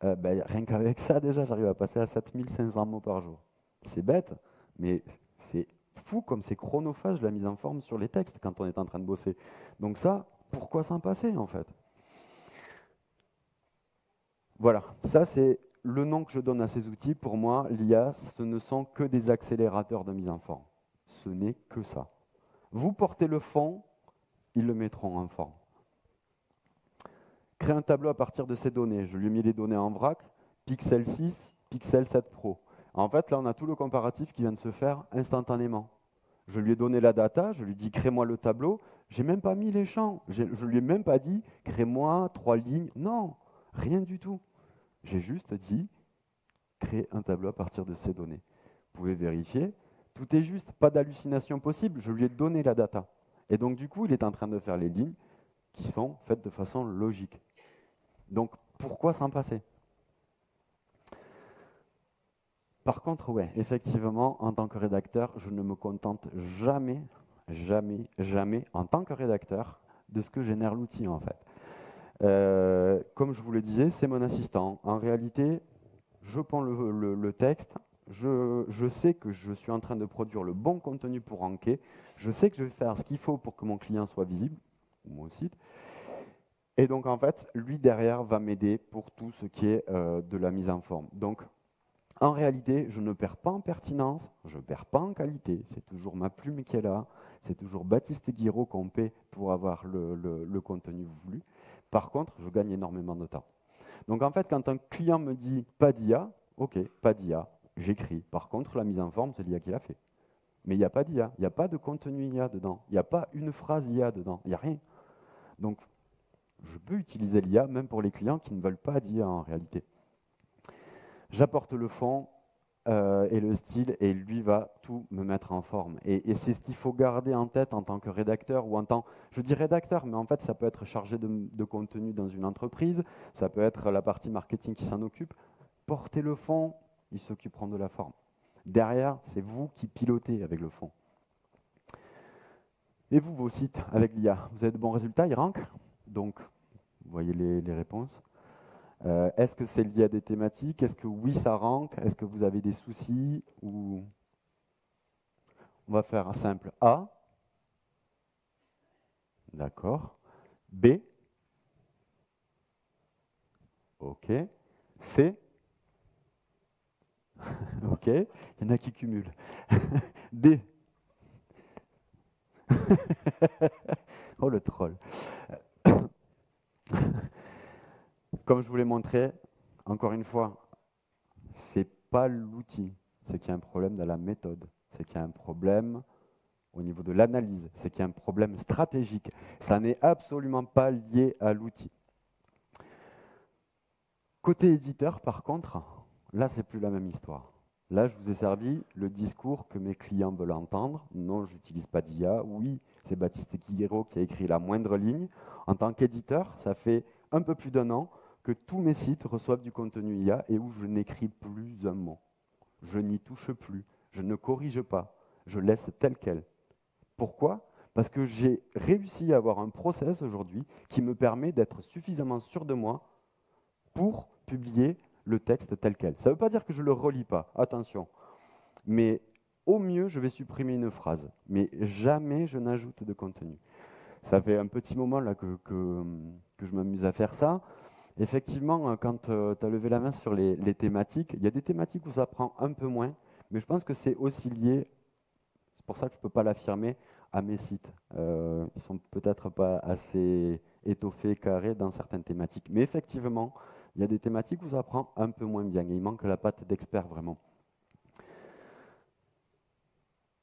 rien qu'avec ça, déjà, j'arrive à passer à 7500 mots par jour. C'est bête, mais c'est fou comme c'est chronophage la mise en forme sur les textes quand on est en train de bosser. Donc ça, pourquoi s'en passer en fait? Voilà, ça c'est le nom que je donne à ces outils. Pour moi, l'IA, ce ne sont que des accélérateurs de mise en forme. Ce n'est que ça. Vous portez le fond, ils le mettront en forme. Créer un tableau à partir de ces données. Je lui ai mis les données en vrac, Pixel 6, Pixel 7 Pro. En fait, là, on a tout le comparatif qui vient de se faire instantanément. Je lui ai donné la data, je lui ai dit crée-moi le tableau. Je n'ai même pas mis les champs. Je ne lui ai même pas dit crée-moi 3 lignes. Non, rien du tout. J'ai juste dit créer un tableau à partir de ces données. Vous pouvez vérifier. Tout est juste, pas d'hallucination possible. Je lui ai donné la data. Et donc, du coup, il est en train de faire les lignes qui sont faites de façon logique. Donc, pourquoi s'en passer? Par contre, ouais, effectivement, en tant que rédacteur, je ne me contente jamais, en tant que rédacteur, de ce que génère l'outil, en fait. Comme je vous le disais, c'est mon assistant. En réalité, je prends le texte, je sais que je suis en train de produire le bon contenu pour ranker, je sais que je vais faire ce qu'il faut pour que mon client soit visible, ou mon site, et donc en fait, lui derrière va m'aider pour tout ce qui est de la mise en forme. Donc, en réalité, je ne perds pas en pertinence, je ne perds pas en qualité, c'est toujours ma plume qui est là, c'est toujours Baptiste Guiraud qu'on paie pour avoir le contenu voulu. Par contre, je gagne énormément de temps. Donc en fait, quand un client me dit pas d'IA, ok, pas d'IA, j'écris. Par contre, la mise en forme, c'est l'IA qui l'a fait. Mais il n'y a pas d'IA, il n'y a pas de contenu IA dedans, il n'y a pas une phrase IA dedans, il n'y a rien. Donc, je peux utiliser l'IA même pour les clients qui ne veulent pas d'IA en réalité. J'apporte le fond et le style et lui va tout me mettre en forme. Et c'est ce qu'il faut garder en tête en tant que rédacteur ou en tant, je dis rédacteur, mais en fait ça peut être chargé de contenu dans une entreprise, ça peut être la partie marketing qui s'en occupe. Portez le fond, ils s'occuperont de la forme. Derrière, c'est vous qui pilotez avec le fond. Et vous, vos sites avec l'IA, vous avez de bons résultats, ils rankent? Donc, vous voyez les réponses. Est-ce que c'est lié à des thématiques? Est-ce que oui, ça rank? Est-ce que vous avez des soucis? Ou... On va faire un simple A. D'accord. B. OK. C. OK. Il y en a qui cumulent. D. Oh, le troll. Comme je vous l'ai montré, encore une fois, c'est pas l'outil, c'est qu'il y a un problème dans la méthode, c'est qu'il y a un problème au niveau de l'analyse, c'est qu'il y a un problème stratégique. Ça n'est absolument pas lié à l'outil. Côté éditeur, par contre, là, c'est plus la même histoire. Là, je vous ai servi le discours que mes clients veulent entendre. Non, je n'utilise pas d'IA. Oui, c'est Baptiste Guiguero qui a écrit la moindre ligne. En tant qu'éditeur, ça fait un peu plus d'1 an que tous mes sites reçoivent du contenu IA et où je n'écris plus un mot. Je n'y touche plus. Je ne corrige pas. Je laisse tel quel. Pourquoi ? Parce que j'ai réussi à avoir un process aujourd'hui qui me permet d'être suffisamment sûr de moi pour publier le texte tel quel. Ça ne veut pas dire que je ne le relis pas, attention. Mais au mieux, je vais supprimer une phrase. Mais jamais je n'ajoute de contenu. Ça fait un petit moment là que je m'amuse à faire ça. Effectivement, quand tu as levé la main sur les thématiques, il y a des thématiques où ça prend un peu moins, mais je pense que c'est aussi lié, c'est pour ça que je ne peux pas l'affirmer, à mes sites. Ils ne sont peut-être pas assez étoffés, carrés dans certaines thématiques. Mais effectivement, il y a des thématiques où ça prend un peu moins bien. Et il manque la patte d'expert, vraiment.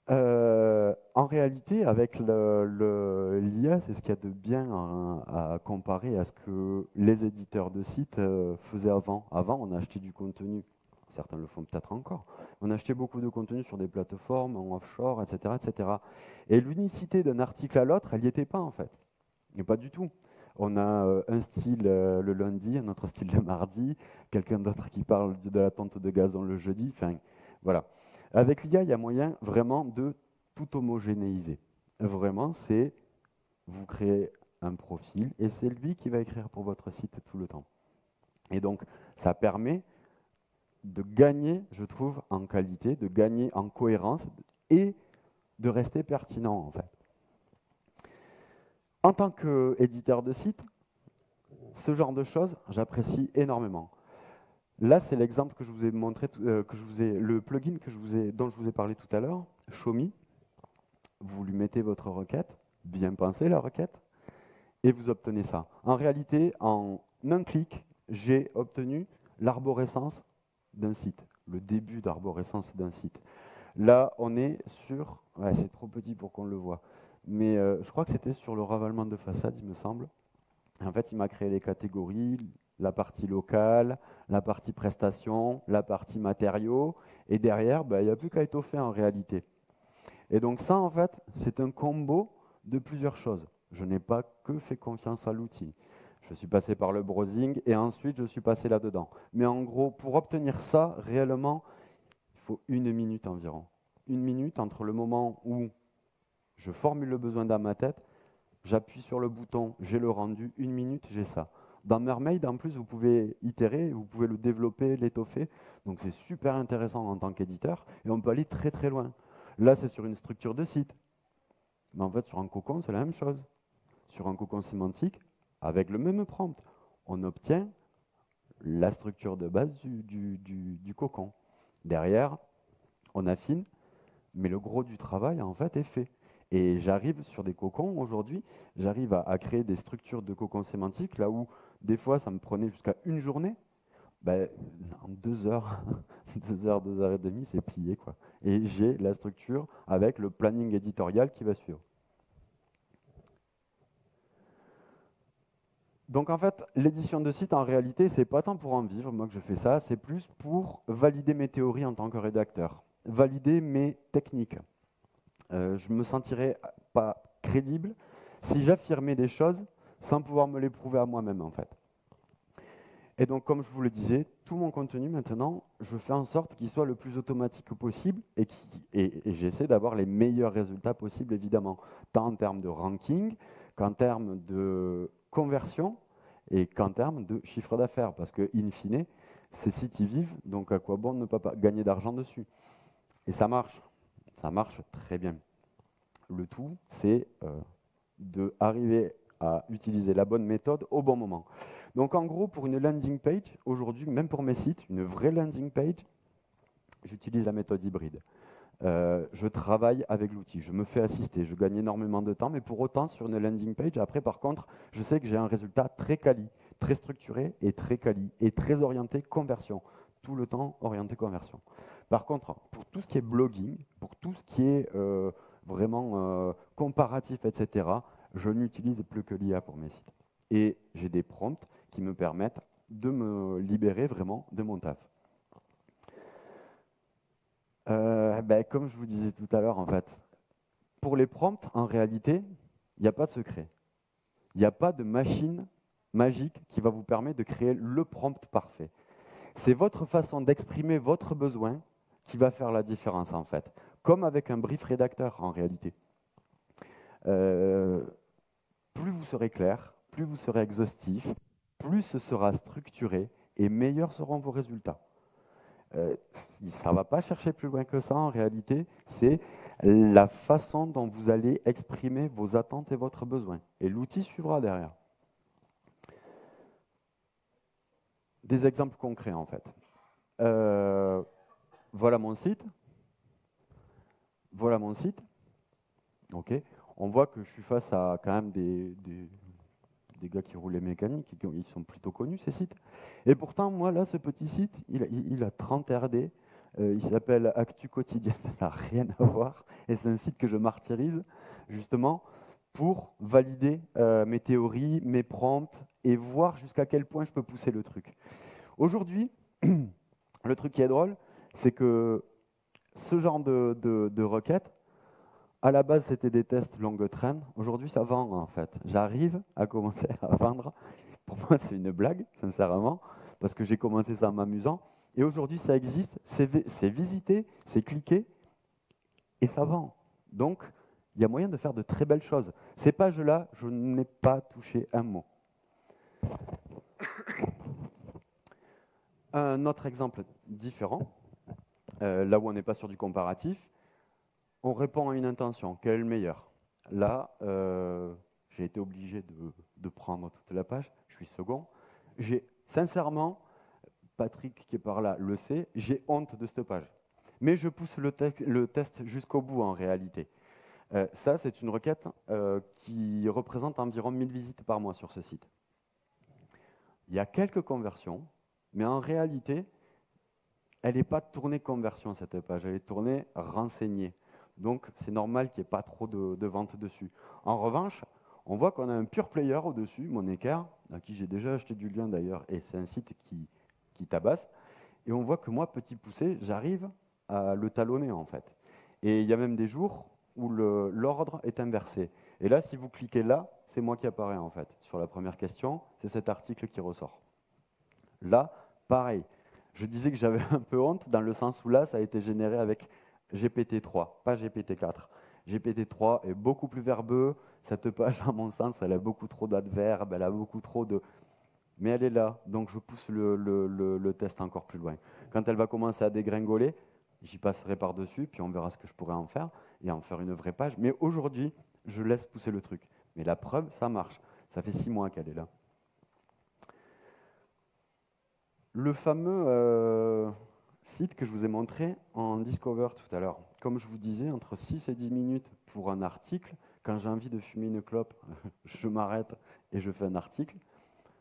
En réalité, avec l'IA, c'est ce qu'il y a de bien à comparer à ce que les éditeurs de sites faisaient avant. Avant, on achetait du contenu, certains le font peut-être encore, on achetait beaucoup de contenu sur des plateformes, en offshore, etc. etc. Et l'unicité d'un article à l'autre, elle n'y était pas en fait. Et pas du tout. On a un style le lundi, un autre style le mardi, quelqu'un d'autre qui parle de la tonte de gazon le jeudi, enfin voilà. Avec l'IA, il y a moyen vraiment de tout homogénéiser. Vraiment, c'est vous créez un profil et c'est lui qui va écrire pour votre site tout le temps. Et donc, ça permet de gagner, je trouve, en qualité, de gagner en cohérence et de rester pertinent, en fait. En tant qu'éditeur de site, ce genre de choses, j'apprécie énormément. Là, c'est l'exemple que je vous ai montré, le plugin dont je vous ai parlé tout à l'heure, Shomi. Vous lui mettez votre requête, bien pensée la requête, et vous obtenez ça. En réalité, en un clic, j'ai obtenu l'arborescence d'un site, le début d'arborescence d'un site. Là, on est sur, ouais, c'est trop petit pour qu'on le voit, mais je crois que c'était sur le ravalement de façade, il me semble. En fait, il m'a créé les catégories, la partie locale, la partie prestations, la partie matériaux, et derrière, il n'y a plus qu'à étoffer en réalité. Et donc ça, en fait, c'est un combo de plusieurs choses. Je n'ai pas que fait confiance à l'outil. Je suis passé par le browsing et ensuite je suis passé là-dedans. Mais en gros, pour obtenir ça, réellement, il faut 1 minute environ. 1 minute entre le moment où je formule le besoin dans ma tête, j'appuie sur le bouton, j'ai le rendu, 1 minute, j'ai ça. Dans Mermaid, en plus, vous pouvez itérer, vous pouvez le développer, l'étoffer. Donc c'est super intéressant en tant qu'éditeur et on peut aller très très loin. Là, c'est sur une structure de site. Mais en fait, sur un cocon, c'est la même chose. Sur un cocon sémantique, avec le même prompt, on obtient la structure de base du cocon. Derrière, on affine, mais le gros du travail, en fait, est fait. Et j'arrive sur des cocons, aujourd'hui, j'arrive à créer des structures de cocons sémantiques, là où, des fois, ça me prenait jusqu'à une journée. En 2 heures, 2 heures et demie, c'est plié, quoi. Et j'ai la structure avec le planning éditorial qui va suivre. Donc en fait, l'édition de site, en réalité, c'est pas tant pour en vivre, moi que je fais ça, c'est plus pour valider mes théories en tant que rédacteur, valider mes techniques. Je me sentirais pas crédible si j'affirmais des choses sans pouvoir me les prouver à moi-même, en fait. Et donc, comme je vous le disais, tout mon contenu, maintenant, je fais en sorte qu'il soit le plus automatique possible et j'essaie d'avoir les meilleurs résultats possibles, évidemment, tant en termes de ranking qu'en termes de conversion et qu'en termes de chiffre d'affaires. Parce que, in fine, ces sites y vivent, donc à quoi bon ne pas gagner d'argent dessus? Et ça marche très bien. Le tout, c'est d'arriver à utiliser la bonne méthode au bon moment. Donc en gros, pour une landing page, aujourd'hui, même pour mes sites, une vraie landing page, j'utilise la méthode hybride. Je travaille avec l'outil, je me fais assister, je gagne énormément de temps, mais pour autant, sur une landing page, après par contre, je sais que j'ai un résultat très quali, très structuré et très quali, et très orienté conversion, tout le temps orienté conversion. Par contre, pour tout ce qui est blogging, pour tout ce qui est vraiment comparatif, etc., je n'utilise plus que l'IA pour mes sites. Et j'ai des prompts qui me permettent de me libérer vraiment de mon taf. Comme je vous disais tout à l'heure, en fait, pour les prompts, en réalité, il n'y a pas de secret. Il n'y a pas de machine magique qui va vous permettre de créer le prompt parfait. C'est votre façon d'exprimer votre besoin qui va faire la différence, en fait. Comme avec un brief rédacteur, en réalité. Plus vous serez clair, plus vous serez exhaustif, plus ce sera structuré et meilleurs seront vos résultats. Ça ne va pas chercher plus loin que ça en réalité, c'est la façon dont vous allez exprimer vos attentes et votre besoin. Et l'outil suivra derrière. Des exemples concrets en fait. Voilà mon site. Voilà mon site. Ok. On voit que je suis face à quand même des gars qui roulent les mécaniques, ils sont plutôt connus ces sites. Et pourtant, moi là, ce petit site, il a 30 RD, il s'appelle Actu Quotidien, ça n'a rien à voir, et c'est un site que je martyrise justement pour valider mes théories, mes prompts, et voir jusqu'à quel point je peux pousser le truc. Aujourd'hui, le truc qui est drôle, c'est que ce genre de requêtes, à la base, c'était des tests longue traîne. Aujourd'hui, ça vend, en fait. J'arrive à commencer à vendre. Pour moi, c'est une blague, sincèrement, parce que j'ai commencé ça en m'amusant. Et aujourd'hui, ça existe, c'est visité, c'est cliqué, et ça vend. Donc, il y a moyen de faire de très belles choses. Ces pages-là, je n'ai pas touché un mot. Un autre exemple différent, là où on n'est pas sur du comparatif, on répond à une intention. Quel est le meilleur? Là, j'ai été obligé de prendre toute la page. Je suis second. Sincèrement, Patrick qui est par là le sait, j'ai honte de cette page. Mais je pousse le test jusqu'au bout en réalité. Ça, c'est une requête qui représente environ 1000 visites par mois sur ce site. Il y a quelques conversions, mais en réalité, elle n'est pas tournée conversion, cette page. Elle est tournée renseignée. Donc, c'est normal qu'il n'y ait pas trop de ventes dessus. En revanche, on voit qu'on a un pure player au-dessus, mon écart, à qui j'ai déjà acheté du lien d'ailleurs, et c'est un site qui tabasse. Et on voit que moi, petit poussé, j'arrive à le talonner en fait. Et il y a même des jours où l'ordre est inversé. Et là, si vous cliquez là, c'est moi qui apparaît en fait. Sur la première question, c'est cet article qui ressort. Là, pareil. Je disais que j'avais un peu honte dans le sens où là, ça a été généré avec GPT-3, pas GPT-4. GPT-3 est beaucoup plus verbeux. Cette page, à mon sens, elle a beaucoup trop d'adverbes, elle a beaucoup trop de... Mais elle est là, donc je pousse le test encore plus loin. Quand elle va commencer à dégringoler, j'y passerai par-dessus, puis on verra ce que je pourrais en faire, et en faire une vraie page. Mais aujourd'hui, je laisse pousser le truc. Mais la preuve, ça marche. Ça fait 6 mois qu'elle est là. Le fameux site que je vous ai montré en Discover tout à l'heure. Comme je vous disais, entre 6 et 10 minutes pour un article. Quand j'ai envie de fumer une clope, je m'arrête et je fais un article.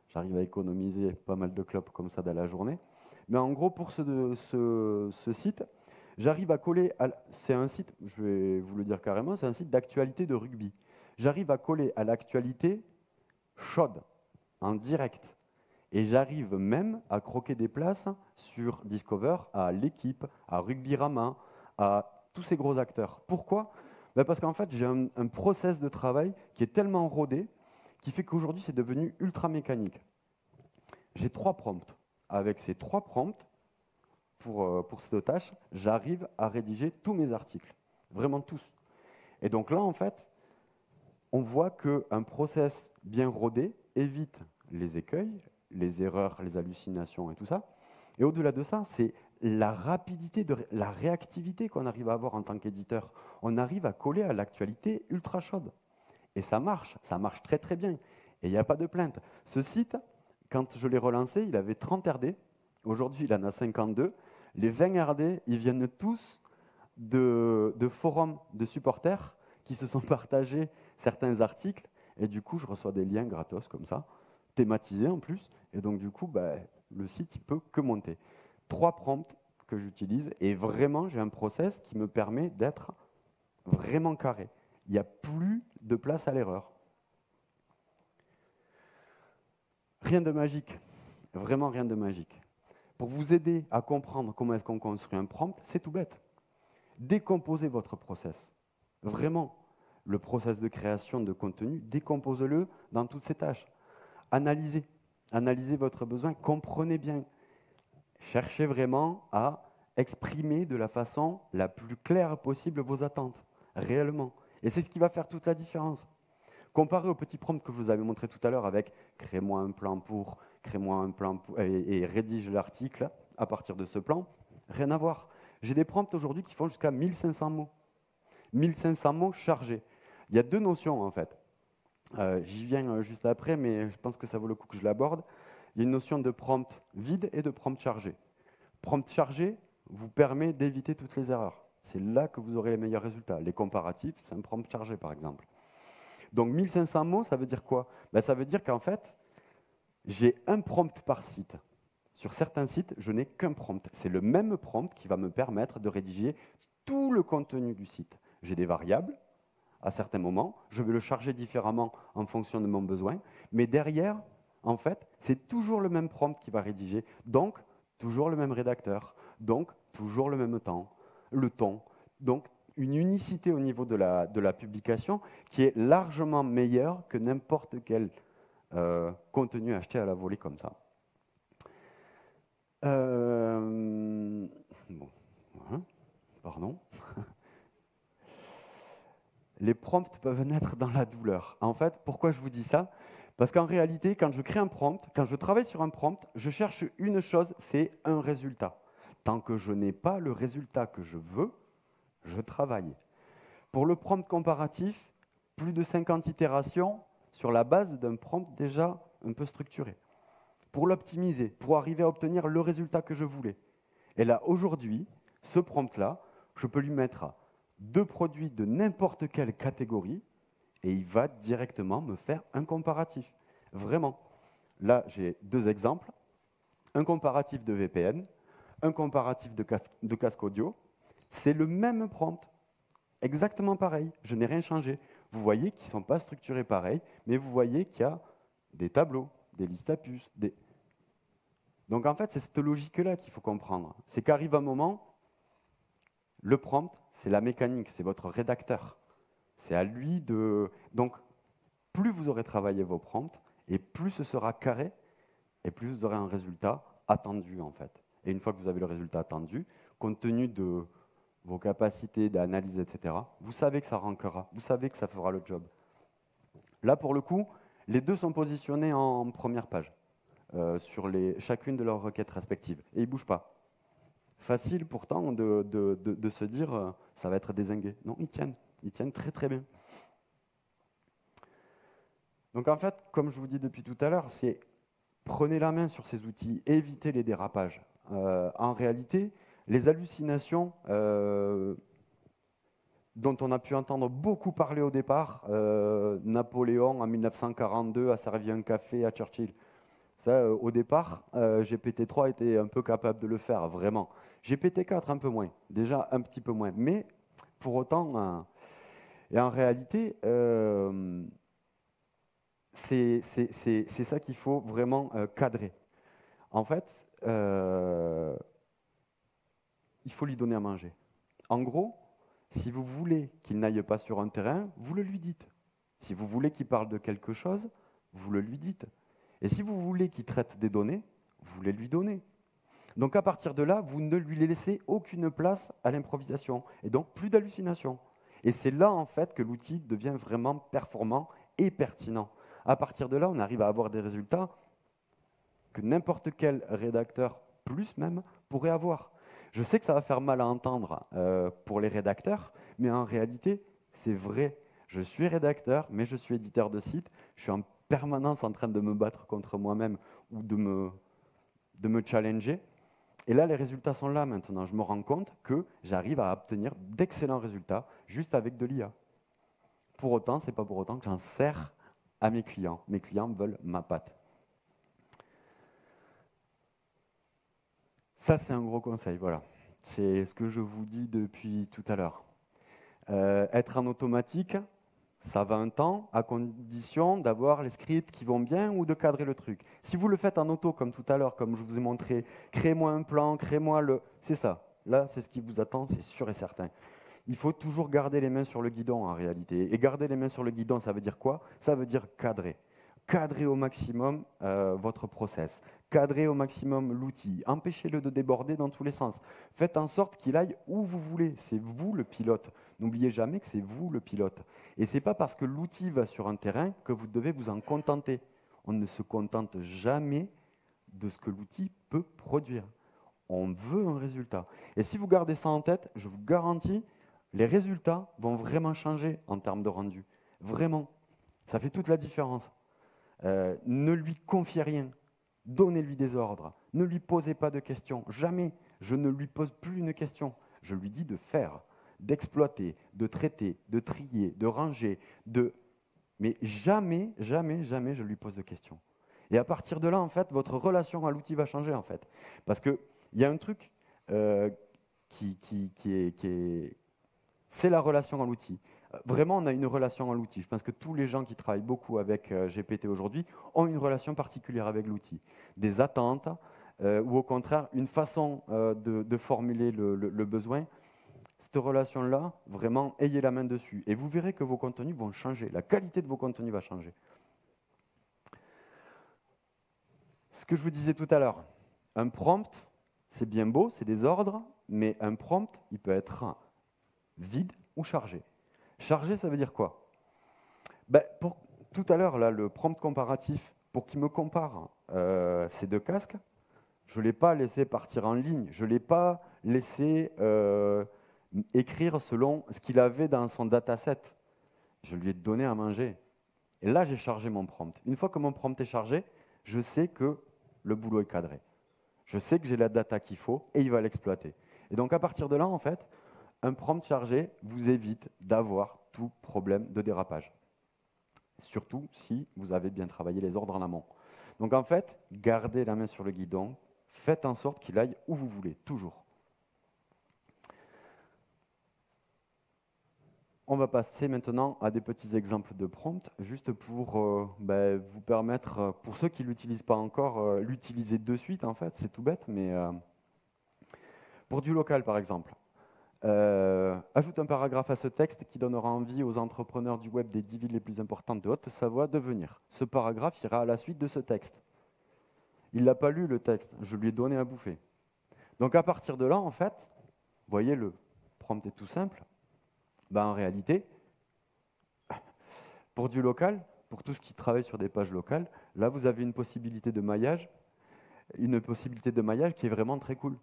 J'arrive à économiser pas mal de clopes comme ça dans la journée. Mais en gros, pour ce site, j'arrive à coller... C'est un site, je vais vous le dire carrément, c'est un site d'actualité de rugby. J'arrive à coller à l'actualité chaude, en direct. Et j'arrive même à croquer des places sur Discover, à l'équipe, à Rugby-Rama, à tous ces gros acteurs. Pourquoi? Parce qu'en fait, j'ai un process de travail qui est tellement rodé, qui fait qu'aujourd'hui, c'est devenu ultra mécanique. J'ai 3 prompts. Avec ces 3 prompts, pour cette tâche, j'arrive à rédiger tous mes articles. Vraiment tous. Et donc là, en fait, on voit qu'un process bien rodé évite les écueils, les erreurs, les hallucinations et tout ça. Et au-delà de ça, c'est la rapidité, la réactivité qu'on arrive à avoir en tant qu'éditeur. On arrive à coller à l'actualité ultra chaude. Et ça marche très très bien. Et il n'y a pas de plainte. Ce site, quand je l'ai relancé, il avait 30 RD. Aujourd'hui, il en a 52. Les 20 RD, ils viennent tous de forums de supporters qui se sont partagés certains articles. Et du coup, je reçois des liens gratos comme ça, thématisés en plus. Et donc, du coup, le site, il peut que monter. 3 prompts que j'utilise. Et vraiment, j'ai un process qui me permet d'être vraiment carré. Il n'y a plus de place à l'erreur. Rien de magique. Vraiment rien de magique. Pour vous aider à comprendre comment est-ce qu'on construit un prompt, c'est tout bête. Décomposez votre process. Vraiment, le process de création de contenu, décomposez-le dans toutes ces tâches. Analysez. Analysez votre besoin, comprenez bien. Cherchez vraiment à exprimer de la façon la plus claire possible vos attentes, réellement. Et c'est ce qui va faire toute la différence. Comparé au petit prompt que je vous avais montré tout à l'heure avec « crée-moi un plan pour », et rédige l'article à partir de ce plan, rien à voir. J'ai des prompts aujourd'hui qui font jusqu'à 1500 mots. 1500 mots chargés. Il y a deux notions en fait. J'y viens juste après, mais je pense que ça vaut le coup que je l'aborde. Il y a une notion de prompt vide et de prompt chargé. Prompt chargé vous permet d'éviter toutes les erreurs. C'est là que vous aurez les meilleurs résultats. Les comparatifs, c'est un prompt chargé par exemple. Donc 1500 mots, ça veut dire quoi? Ça veut dire qu'en fait, j'ai un prompt par site. Sur certains sites, je n'ai qu'un prompt. C'est le même prompt qui va me permettre de rédiger tout le contenu du site. J'ai des variables à certains moments, je vais le charger différemment en fonction de mon besoin, mais derrière, en fait, c'est toujours le même prompt qui va rédiger, donc toujours le même rédacteur, donc toujours le même temps, le ton. Donc une unicité au niveau de la publication qui est largement meilleure que n'importe quel contenu acheté à la volée comme ça. Bon, voilà. Pardon. Les prompts peuvent naître dans la douleur. En fait, pourquoi je vous dis ça? Parce qu'en réalité, quand je crée un prompt, quand je travaille sur un prompt, je cherche une chose, c'est un résultat. Tant que je n'ai pas le résultat que je veux, je travaille. Pour le prompt comparatif, plus de 50 itérations sur la base d'un prompt déjà un peu structuré. Pour l'optimiser, pour arriver à obtenir le résultat que je voulais. Et là, aujourd'hui, ce prompt-là, je peux lui mettre 2 produits de n'importe quelle catégorie et il va directement me faire un comparatif. Vraiment. Là, j'ai 2 exemples. Un comparatif de VPN, un comparatif de casque audio. C'est le même prompt. Exactement pareil. Je n'ai rien changé. Vous voyez qu'ils ne sont pas structurés pareil, mais vous voyez qu'il y a des tableaux, des listes à puces. Donc en fait, c'est cette logique-là qu'il faut comprendre. C'est qu'arrive un moment, le prompt, c'est la mécanique, c'est votre rédacteur. C'est à lui de... Donc, plus vous aurez travaillé vos prompts, et plus ce sera carré, et plus vous aurez un résultat attendu, en fait. Et une fois que vous avez le résultat attendu, compte tenu de vos capacités d'analyse, etc., vous savez que ça rankera, vous savez que ça fera le job. Là, pour le coup, les deux sont positionnés en première page, sur chacune de leurs requêtes respectives, et ils ne bougent pas. Facile pourtant de se dire ça va être dézingué. Non, ils tiennent très très bien. Donc en fait, comme je vous dis depuis tout à l'heure, c'est prenez la main sur ces outils, évitez les dérapages. En réalité, les hallucinations dont on a pu entendre beaucoup parler au départ, Napoléon en 1942 a servi un café à Churchill. Ça, au départ, GPT-3 était un peu capable de le faire, vraiment. GPT-4, un peu moins, déjà un petit peu moins. Mais pour autant, et en réalité, c'est ça qu'il faut vraiment cadrer. En fait, il faut lui donner à manger. En gros, si vous voulez qu'il n'aille pas sur un terrain, vous le lui dites. Si vous voulez qu'il parle de quelque chose, vous le lui dites. Et si vous voulez qu'il traite des données, vous les lui donnez. Donc à partir de là, vous ne lui laissez aucune place à l'improvisation. Et donc plus d'hallucination. Et c'est là en fait que l'outil devient vraiment performant et pertinent. À partir de là, on arrive à avoir des résultats que n'importe quel rédacteur, plus même, pourrait avoir. Je sais que ça va faire mal à entendre pour les rédacteurs, mais en réalité, c'est vrai. Je suis rédacteur, mais je suis éditeur de site. Je suis en permanence en train de me battre contre moi-même ou de me challenger. Et là, les résultats sont là maintenant. Je me rends compte que j'arrive à obtenir d'excellents résultats juste avec de l'IA. Pour autant, ce n'est pas pour autant que j'en sers à mes clients. Mes clients veulent ma patte. Ça, c'est un gros conseil, voilà. C'est ce que je vous dis depuis tout à l'heure. Être en automatique, Ça va un temps, à condition d'avoir les scripts qui vont bien ou de cadrer le truc. Si vous le faites en auto, comme tout à l'heure, comme je vous ai montré, créez-moi un plan, créez-moi le... C'est ça. Là, c'est ce qui vous attend, c'est sûr et certain. Il faut toujours garder les mains sur le guidon, en réalité. Et garder les mains sur le guidon, ça veut dire quoi? Ça veut dire cadrer. Cadrez au maximum votre process, cadrez au maximum l'outil, empêchez-le de déborder dans tous les sens. Faites en sorte qu'il aille où vous voulez, c'est vous le pilote. N'oubliez jamais que c'est vous le pilote. Et ce n'est pas parce que l'outil va sur un terrain que vous devez vous en contenter. On ne se contente jamais de ce que l'outil peut produire. On veut un résultat. Et si vous gardez ça en tête, je vous garantis, les résultats vont vraiment changer en termes de rendu. Vraiment. Ça fait toute la différence. Ne lui confiez rien, donnez-lui des ordres, ne lui posez pas de questions, jamais, je ne lui pose plus une question, je lui dis de faire, d'exploiter, de traiter, de trier, de ranger, mais jamais, jamais, jamais je lui pose de questions. Et à partir de là, en fait, votre relation à l'outil va changer, en fait. Parce qu'il y a un truc c'est la relation à l'outil. Vraiment, on a une relation à l'outil. Je pense que tous les gens qui travaillent beaucoup avec GPT aujourd'hui ont une relation particulière avec l'outil. Des attentes, ou au contraire, une façon de formuler le besoin. Cette relation-là, vraiment, ayez la main dessus. Et vous verrez que vos contenus vont changer. La qualité de vos contenus va changer. Ce que je vous disais tout à l'heure, un prompt, c'est bien beau, c'est des ordres, mais un prompt, il peut être vide ou chargé. Chargé, ça veut dire quoi? Tout à l'heure, le prompt comparatif, pour qu'il me compare ces deux casques, je ne l'ai pas laissé partir en ligne, je ne l'ai pas laissé écrire selon ce qu'il avait dans son dataset. Je lui ai donné à manger. Et là, j'ai chargé mon prompt. Une fois que mon prompt est chargé, je sais que le boulot est cadré. Je sais que j'ai la data qu'il faut et il va l'exploiter. Et donc, à partir de là, en fait, un prompt chargé vous évite d'avoir tout problème de dérapage. Surtout si vous avez bien travaillé les ordres en amont. Donc en fait, gardez la main sur le guidon, faites en sorte qu'il aille où vous voulez, toujours. On va passer maintenant à des petits exemples de prompt, juste pour vous permettre, pour ceux qui ne l'utilisent pas encore, l'utiliser de suite en fait, c'est tout bête, mais pour du local par exemple. Ajoute un paragraphe à ce texte qui donnera envie aux entrepreneurs du web des 10 villes les plus importantes de Haute-Savoie de venir. Ce paragraphe ira à la suite de ce texte. Il n'a pas lu le texte, je lui ai donné à bouffer. Donc à partir de là, en fait, vous voyez, le prompt est tout simple. En réalité, pour du local, pour tout ce qui travaille sur des pages locales, là vous avez une possibilité de maillage qui est vraiment très cool.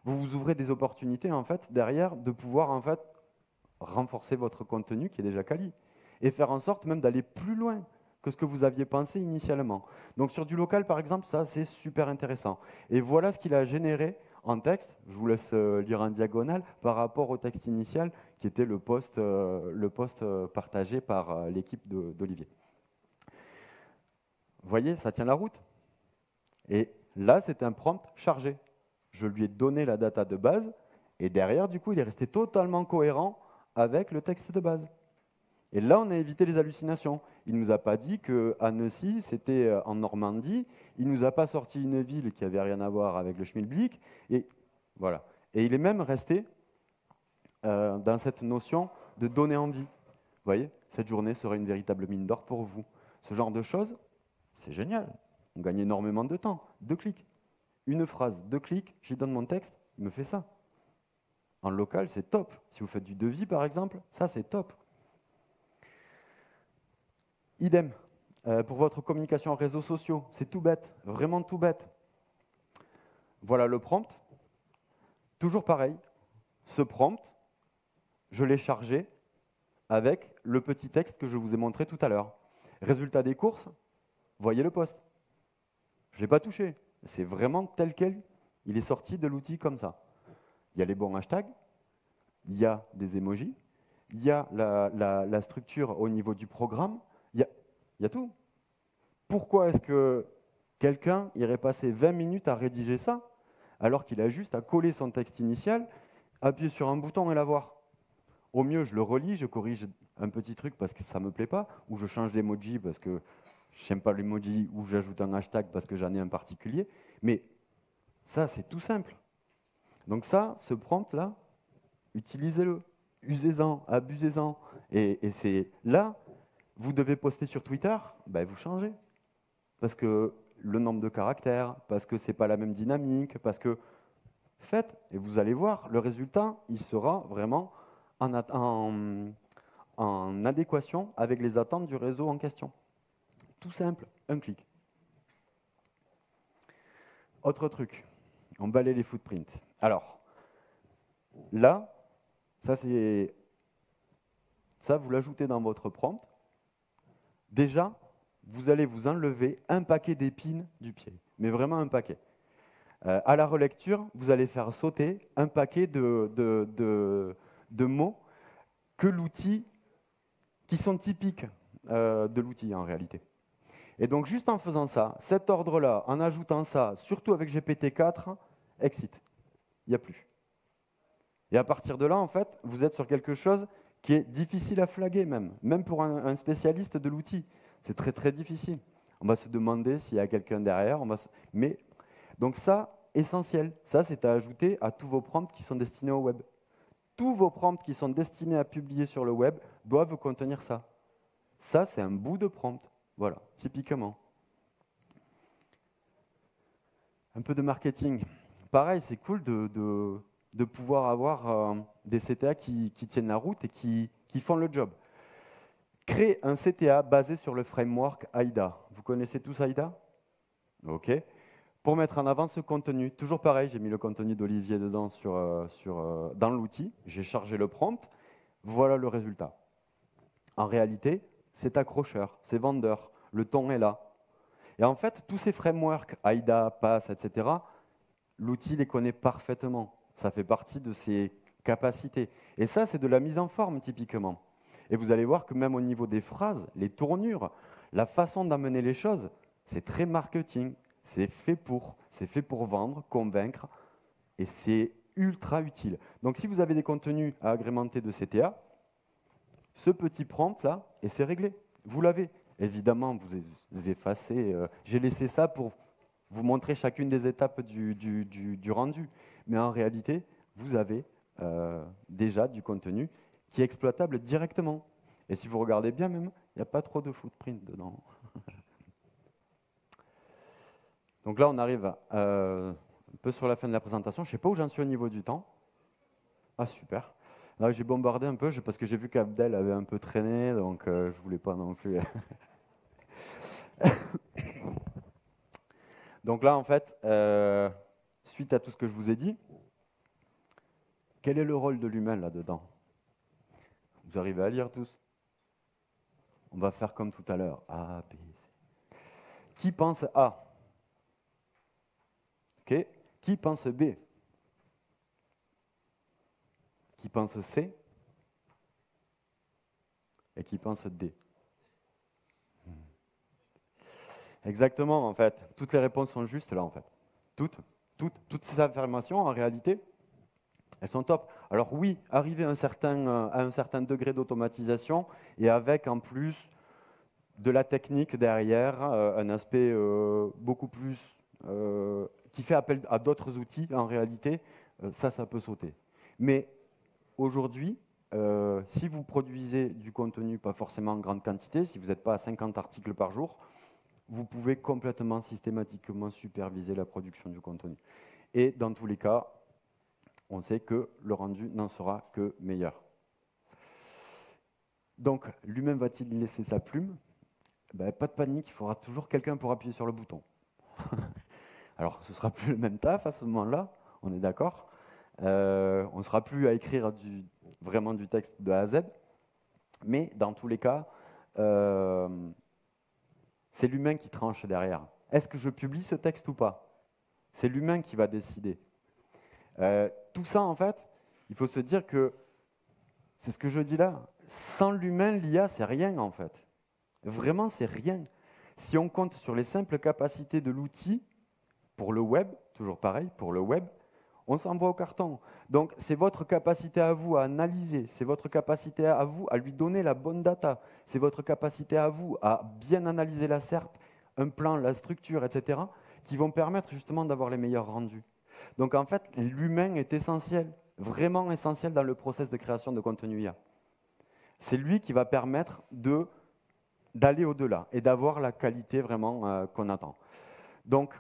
Vous vous ouvrez des opportunités en fait derrière de pouvoir en fait renforcer votre contenu qui est déjà quali et faire en sorte même d'aller plus loin que ce que vous aviez pensé initialement. Donc sur du local par exemple, ça c'est super intéressant. Et voilà ce qu'il a généré en texte, je vous laisse lire en diagonale, par rapport au texte initial qui était le post partagé par l'équipe d'Olivier. Vous voyez, ça tient la route. Et là, c'est un prompt chargé. Je lui ai donné la data de base, et derrière, du coup, il est resté totalement cohérent avec le texte de base. Et là, on a évité les hallucinations. Il ne nous a pas dit que Annecy, c'était en Normandie. Il ne nous a pas sorti une ville qui n'avait rien à voir avec le schmilblick. Et voilà. Et il est même resté dans cette notion de donner envie. Vous voyez, cette journée serait une véritable mine d'or pour vous. Ce genre de choses, c'est génial. On gagne énormément de temps. 2 clics. Une phrase, 2 clics, j'y donne mon texte, il me fait ça. En local, c'est top. Si vous faites du devis, par exemple, ça, c'est top. Idem, pour votre communication en réseaux sociaux, c'est tout bête, vraiment tout bête. Voilà le prompt. Toujours pareil, ce prompt, je l'ai chargé avec le petit texte que je vous ai montré tout à l'heure. Résultat des courses, voyez le post. Je ne l'ai pas touché. C'est vraiment tel quel, il est sorti de l'outil comme ça. Il y a les bons hashtags, il y a des emojis, il y a la structure au niveau du programme, il y a tout. Pourquoi est-ce que quelqu'un irait passer 20 minutes à rédiger ça, alors qu'il a juste à coller son texte initial, appuyer sur un bouton et l'avoir? Au mieux, je le relis, je corrige un petit truc parce que ça ne me plaît pas, ou je change d'emoji parce que je n'aime pas l'emoji, ou j'ajoute un hashtag parce que j'en ai un particulier. Mais ça, c'est tout simple. Donc ça, ce prompt-là, utilisez-le, usez-en, abusez-en. Et c'est là, vous devez poster sur Twitter, ben vous changez. Parce que le nombre de caractères, parce que ce n'est pas la même dynamique, parce que faites, et vous allez voir, le résultat, il sera vraiment en adéquation avec les attentes du réseau en question. Tout simple, un clic. Autre truc, on balaye les footprints. Alors, là, ça, vous l'ajoutez dans votre prompt. Déjà, vous allez vous enlever un paquet d'épines du pied, mais vraiment un paquet. À la relecture, vous allez faire sauter un paquet de mots que l'outil, qui sont typiques de l'outil en réalité. Et donc juste en faisant ça, cet ordre-là, en ajoutant ça, surtout avec GPT-4, exit. Il n'y a plus. Et à partir de là, en fait, vous êtes sur quelque chose qui est difficile à flaguer même pour un spécialiste de l'outil. C'est très très difficile. On va se demander s'il y a quelqu'un derrière. Mais donc ça, essentiel. Ça, c'est à ajouter à tous vos prompts qui sont destinés au web. Tous vos prompts qui sont destinés à publier sur le web doivent contenir ça. Ça, c'est un bout de prompt. Voilà, typiquement. Un peu de marketing. Pareil, c'est cool de pouvoir avoir des CTA qui tiennent la route et qui font le job. Créer un CTA basé sur le framework AIDA. Vous connaissez tous AIDA? OK. Pour mettre en avant ce contenu, toujours pareil, j'ai mis le contenu d'Olivier dedans dans l'outil, j'ai chargé le prompt, voilà le résultat. En réalité, c'est accrocheur, c'est vendeur, le ton est là. Et en fait, tous ces frameworks, AIDA, PASS, etc., l'outil les connaît parfaitement. Ça fait partie de ses capacités. Et ça, c'est de la mise en forme, typiquement. Et vous allez voir que même au niveau des phrases, les tournures, la façon d'amener les choses, c'est très marketing. C'est fait pour vendre, convaincre, et c'est ultra utile. Donc si vous avez des contenus à agrémenter de CTA, ce petit prompt-là, et c'est réglé. Vous l'avez. Évidemment, vous effacez. J'ai laissé ça pour vous montrer chacune des étapes du rendu. Mais en réalité, vous avez déjà du contenu qui est exploitable directement. Et si vous regardez bien même, il n'y a pas trop de footprint dedans. Donc là, on arrive un peu sur la fin de la présentation. Je ne sais pas où j'en suis au niveau du temps. Ah, super. Là, j'ai bombardé un peu parce que j'ai vu qu'Abdel avait un peu traîné, donc je ne voulais pas non plus. Donc là, en fait, suite à tout ce que je vous ai dit, quel est le rôle de l'humain là-dedans? Vous arrivez à lire tous? On va faire comme tout à l'heure. A, B, C. Qui pense A? Okay. Qui pense B? Qui pense C? Et qui pense D? Exactement, en fait. Toutes les réponses sont justes là, en fait. Toutes ces affirmations, en réalité, elles sont top. Alors oui, arriver à un certain degré d'automatisation et avec en plus de la technique derrière, un aspect beaucoup plus qui fait appel à d'autres outils, en réalité, ça peut sauter. Mais aujourd'hui, si vous produisez du contenu, pas forcément en grande quantité, si vous n'êtes pas à 50 articles par jour, vous pouvez complètement, systématiquement superviser la production du contenu. Et dans tous les cas, on sait que le rendu n'en sera que meilleur. Donc, l'humain va-t-il laisser sa plume? Ben, pas de panique, il faudra toujours quelqu'un pour appuyer sur le bouton. Alors, ce ne sera plus le même taf à ce moment-là, on est d'accord. On ne sera plus à écrire vraiment du texte de A à Z. Mais dans tous les cas, c'est l'humain qui tranche derrière. Est-ce que je publie ce texte ou pas? C'est l'humain qui va décider. Tout ça, en fait, il faut se dire que, c'est ce que je dis là, sans l'humain, l'IA, c'est rien, en fait. Vraiment, c'est rien. Si on compte sur les simples capacités de l'outil, pour le web, toujours pareil, pour le web, on s'envoie au carton. Donc, c'est votre capacité à vous à analyser, c'est votre capacité à vous à lui donner la bonne data, c'est votre capacité à vous à bien analyser la SERP, un plan, la structure, etc., qui vont permettre justement d'avoir les meilleurs rendus. Donc, en fait, l'humain est essentiel, vraiment essentiel dans le process de création de contenu IA. C'est lui qui va permettre d'aller au-delà et d'avoir la qualité vraiment qu'on attend. Donc,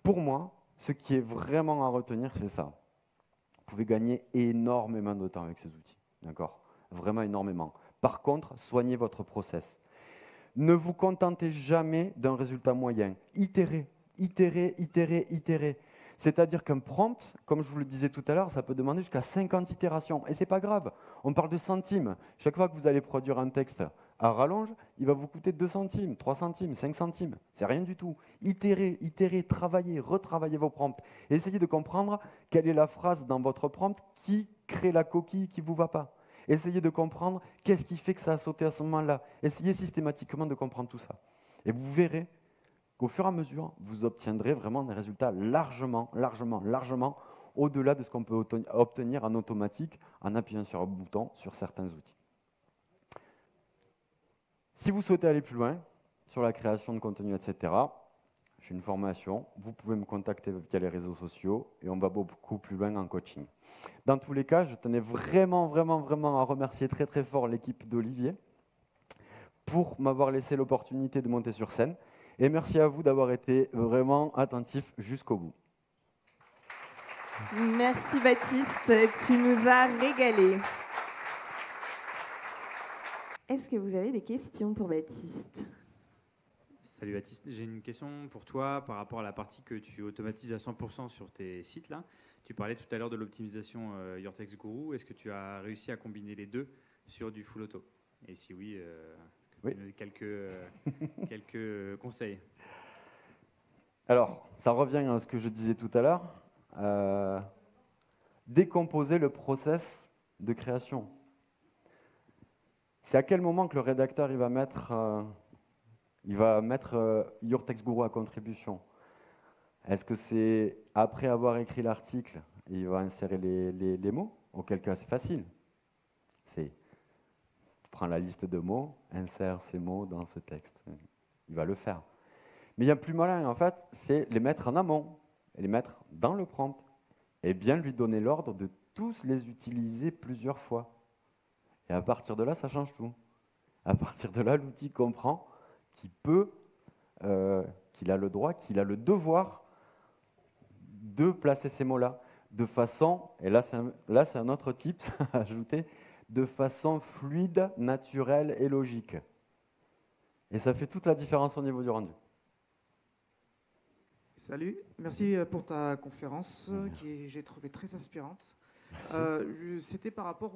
pour moi, ce qui est vraiment à retenir, c'est ça. Vous pouvez gagner énormément de temps avec ces outils, d'accord? Vraiment énormément. Par contre, soignez votre process. Ne vous contentez jamais d'un résultat moyen. Itérez, itérez, itérez, itérez. C'est-à-dire qu'un prompt, comme je vous le disais tout à l'heure, ça peut demander jusqu'à 50 itérations. Et ce n'est pas grave, on parle de centimes. Chaque fois que vous allez produire un texte à rallonge, il va vous coûter 2 centimes, 3 centimes, 5 centimes. C'est rien du tout. Itérez, itérez, travaillez, retravaillez vos prompts. Et essayez de comprendre quelle est la phrase dans votre prompt qui crée la coquille qui ne vous va pas. Essayez de comprendre qu'est-ce qui fait que ça a sauté à ce moment-là. Essayez systématiquement de comprendre tout ça. Et vous verrez qu'au fur et à mesure, vous obtiendrez vraiment des résultats largement, largement, largement au-delà de ce qu'on peut obtenir en automatique en appuyant sur un bouton sur certains outils. Si vous souhaitez aller plus loin sur la création de contenu, etc., j'ai une formation, vous pouvez me contacter via les réseaux sociaux et on va beaucoup plus loin en coaching. Dans tous les cas, je tenais vraiment, vraiment, vraiment à remercier très, très fort l'équipe d'Olivier pour m'avoir laissé l'opportunité de monter sur scène. Et merci à vous d'avoir été vraiment attentifs jusqu'au bout. Merci Baptiste, tu nous as régalé. Est-ce que vous avez des questions pour Baptiste ? Salut Baptiste, j'ai une question pour toi par rapport à la partie que tu automatises à 100% sur tes sites là. Tu parlais tout à l'heure de l'optimisation Your Text Guru. Est-ce que tu as réussi à combiner les deux sur du full auto? Et si oui, oui. quelques conseils. Alors, ça revient à ce que je disais tout à l'heure. Décomposer le process de création. C'est à quel moment que le rédacteur il va mettre Your Text Guru à contribution? Est-ce que c'est après avoir écrit l'article, il va insérer les mots? Auquel cas, c'est facile. Tu prends la liste de mots, insère ces mots dans ce texte. Il va le faire. Mais il y a plus malin, en fait, c'est les mettre en amont, et les mettre dans le prompt, et bien lui donner l'ordre de tous les utiliser plusieurs fois. Et à partir de là, ça change tout. À partir de là, l'outil comprend qu'il a le droit, qu'il a le devoir de placer ces mots-là de façon, et là c'est un autre type à ajouter, de façon fluide, naturelle et logique. Et ça fait toute la différence au niveau du rendu. Salut, merci pour ta conférence qui j'ai trouvé très inspirante. C'était par rapport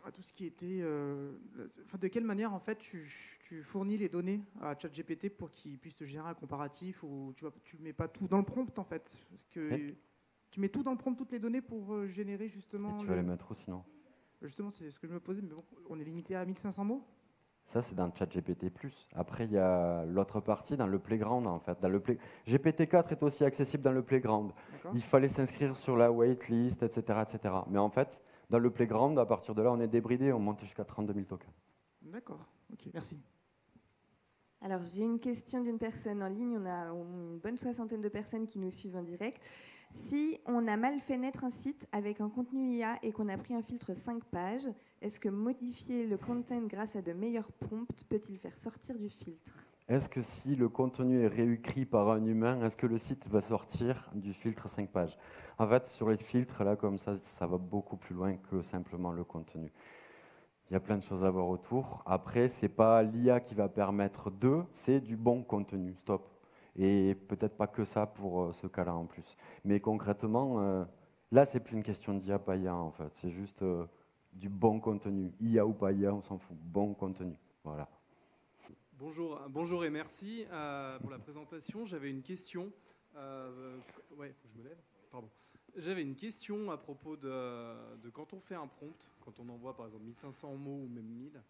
à tout ce qui était... de quelle manière, en fait, tu fournis les données à ChatGPT pour qu'il puisse te générer un comparatif ou tu mets pas tout dans le prompt, en fait? Parce que tu mets tout dans le prompt, toutes les données pour générer justement... Et tu vas les mettre où, sinon? Justement, c'est ce que je me posais, mais bon, on est limité à 1500 mots? Ça, c'est dans ChatGPT+. Après, il y a l'autre partie dans le Playground, en fait. GPT-4 est aussi accessible dans le Playground. Il fallait s'inscrire sur la waitlist, etc., etc. Mais en fait, dans le Playground, à partir de là, on est débridé, on monte jusqu'à 32 000 tokens. D'accord, ok, merci. Alors, j'ai une question d'une personne en ligne. On a une bonne soixantaine de personnes qui nous suivent en direct. Si on a mal fait naître un site avec un contenu IA et qu'on a pris un filtre 5 pages, est-ce que modifier le content grâce à de meilleurs prompts peut-il faire sortir du filtre? Est-ce que si le contenu est réécrit par un humain, est-ce que le site va sortir du filtre 5 pages? En fait, sur les filtres, là, comme ça va beaucoup plus loin que simplement le contenu. Il y a plein de choses à voir autour. Après, ce n'est pas l'IA qui va permettre c'est du bon contenu, stop. Et peut-être pas que ça pour ce cas-là en plus. Mais concrètement, là, c'est plus une question d'IA, pas IA en fait. C'est juste du bon contenu. IA ou pas IA, on s'en fout. Bon contenu. Voilà. Bonjour et merci pour la présentation. J'avais une question. Ouais, faut que je me lève. Pardon. J'avais une question à propos de quand on fait un prompt, quand on envoie par exemple 1500 mots ou même 1000.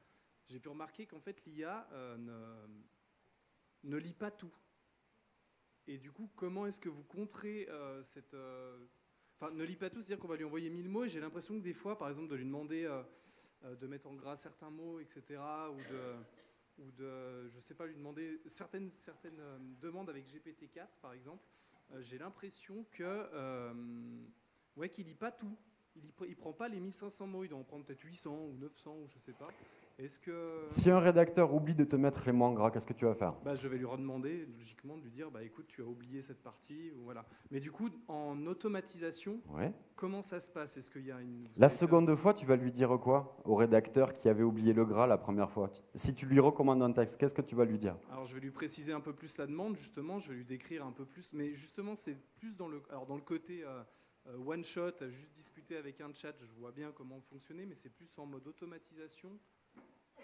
J'ai pu remarquer qu'en fait l'IA ne lit pas tout. Et du coup, comment est-ce que vous contrez Enfin, ne lit pas tout, c'est-à-dire qu'on va lui envoyer 1000 mots et j'ai l'impression que des fois, par exemple, de lui demander de mettre en gras certains mots, etc., ou de je sais pas, lui demander certaines demandes avec GPT-4, par exemple, j'ai l'impression que qu'il lit pas tout. Il prend pas les 1500 mots, il doit en prendre peut-être 800 ou 900 ou je sais pas. Est-ce que... Si un rédacteur oublie de te mettre les mots en gras, qu'est-ce que tu vas faire? Je vais lui redemander, logiquement, de lui dire écoute, tu as oublié cette partie. Ou voilà. Mais du coup, en automatisation, comment ça se passe? Est-ce qu'il y a une... La seconde fois, tu vas lui dire quoi au rédacteur qui avait oublié le gras la première fois? Si tu lui recommandes un texte, qu'est-ce que tu vas lui dire? Alors, je vais lui préciser un peu plus la demande, justement. Je vais lui décrire un peu plus. Mais justement, c'est plus dans le côté... one shot, juste discuter avec un chat, je vois bien comment fonctionner, mais c'est plus en mode automatisation.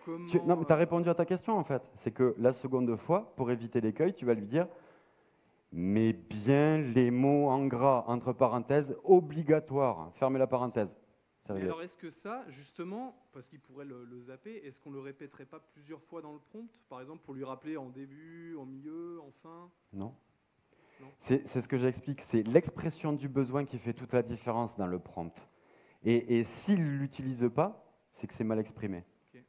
Non, mais tu as répondu à ta question en fait. C'est que la seconde fois, pour éviter l'écueil, tu vas lui dire mais bien les mots en gras, entre parenthèses, obligatoires. Fermez la parenthèse. Mais alors est-ce que ça, justement, parce qu'il pourrait le zapper, est-ce qu'on ne le répéterait pas plusieurs fois dans le prompt? Par exemple, pour lui rappeler en début, en milieu, en fin? Non. C'est ce que j'explique, c'est l'expression du besoin qui fait toute la différence dans le prompt. Et s'il ne l'utilise pas, c'est que c'est mal exprimé. Okay.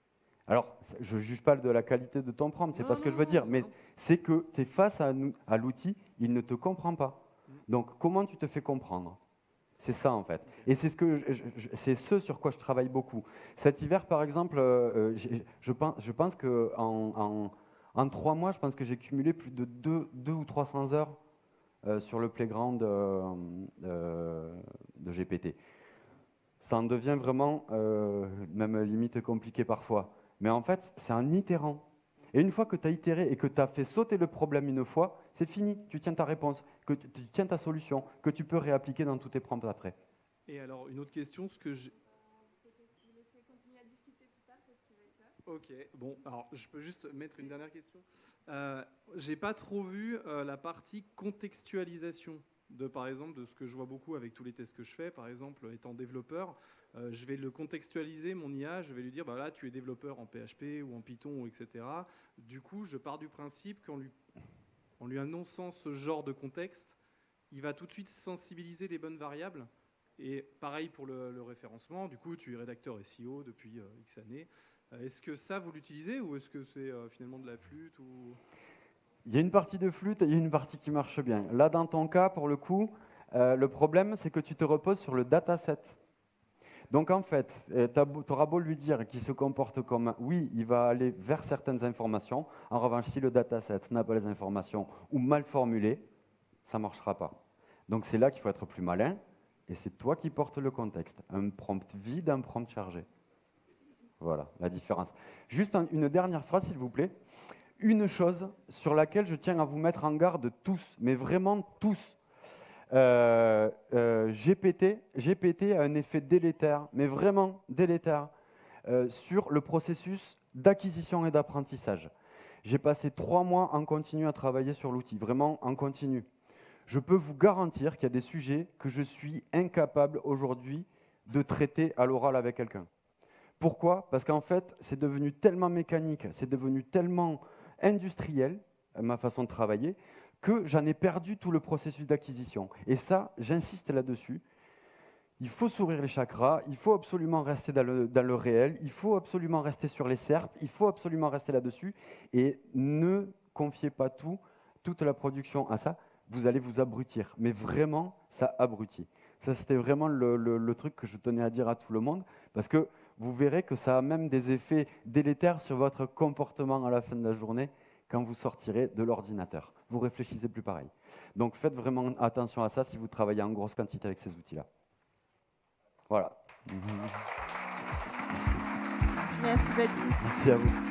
Alors, je ne juge pas de la qualité de ton prompt, c'est pas ce que je veux dire, mais c'est que tu es face à l'outil, il ne te comprend pas. Donc, comment tu te fais comprendre? C'est ça, en fait. Et c'est ce sur quoi je travaille beaucoup. Cet hiver, par exemple, je pense qu'en 3 mois, je pense que j'ai cumulé plus de 200 ou 300 heures sur le playground de GPT. Ça en devient vraiment, même limite compliqué parfois. Mais en fait, c'est un itérant. Et une fois que tu as itéré et que tu as fait sauter le problème une fois, c'est fini. Tu tiens ta réponse, que tu tiens ta solution, que tu peux réappliquer dans tous tes prompts après. Et alors, une autre question, ce que j'ai... Ok, bon, alors je peux juste mettre une dernière question. J'ai pas trop vu la partie contextualisation par exemple, de ce que je vois beaucoup avec tous les tests que je fais. Par exemple, étant développeur, je vais le contextualiser, mon IA, je vais lui dire, là, tu es développeur en PHP ou en Python, etc. Du coup, je pars du principe qu'en lui annonçant ce genre de contexte, il va tout de suite sensibiliser les bonnes variables. Et pareil pour le référencement. Du coup, tu es rédacteur SEO depuis X années. Est-ce que ça, vous l'utilisez ou est-ce que c'est finalement de la flûte ou... Il y a une partie de flûte et il y a une partie qui marche bien. Là, dans ton cas, pour le coup, le problème, c'est que tu te reposes sur le dataset. Donc, en fait, tu auras beau lui dire qu'il se comporte comme... Oui, il va aller vers certaines informations. En revanche, si le dataset n'a pas les informations ou mal formulé, ça ne marchera pas. Donc, c'est là qu'il faut être plus malin. Et c'est toi qui portes le contexte. Un prompt vide, un prompt chargé. Voilà la différence. Juste une dernière phrase, s'il vous plaît. Une chose sur laquelle je tiens à vous mettre en garde tous, mais vraiment tous. GPT a un effet délétère, mais vraiment délétère, sur le processus d'acquisition et d'apprentissage. J'ai passé 3 mois en continu à travailler sur l'outil, vraiment en continu. Je peux vous garantir qu'il y a des sujets que je suis incapable aujourd'hui de traiter à l'oral avec quelqu'un. Pourquoi? Parce qu'en fait, c'est devenu tellement mécanique, c'est devenu tellement industriel, ma façon de travailler, que j'en ai perdu tout le processus d'acquisition. Et ça, j'insiste là-dessus. Il faut s'ouvrir les chakras, il faut absolument rester dans le réel, il faut absolument rester sur les SERP, il faut absolument rester là-dessus. Et ne confiez pas toute la production à ça. Vous allez vous abrutir. Mais vraiment, ça abrutit. Ça, c'était vraiment le truc que je tenais à dire à tout le monde, parce que vous verrez que ça a même des effets délétères sur votre comportement à la fin de la journée quand vous sortirez de l'ordinateur. Vous réfléchissez plus pareil. Donc faites vraiment attention à ça si vous travaillez en grosse quantité avec ces outils-là. Voilà. Merci Baptiste. Merci à vous.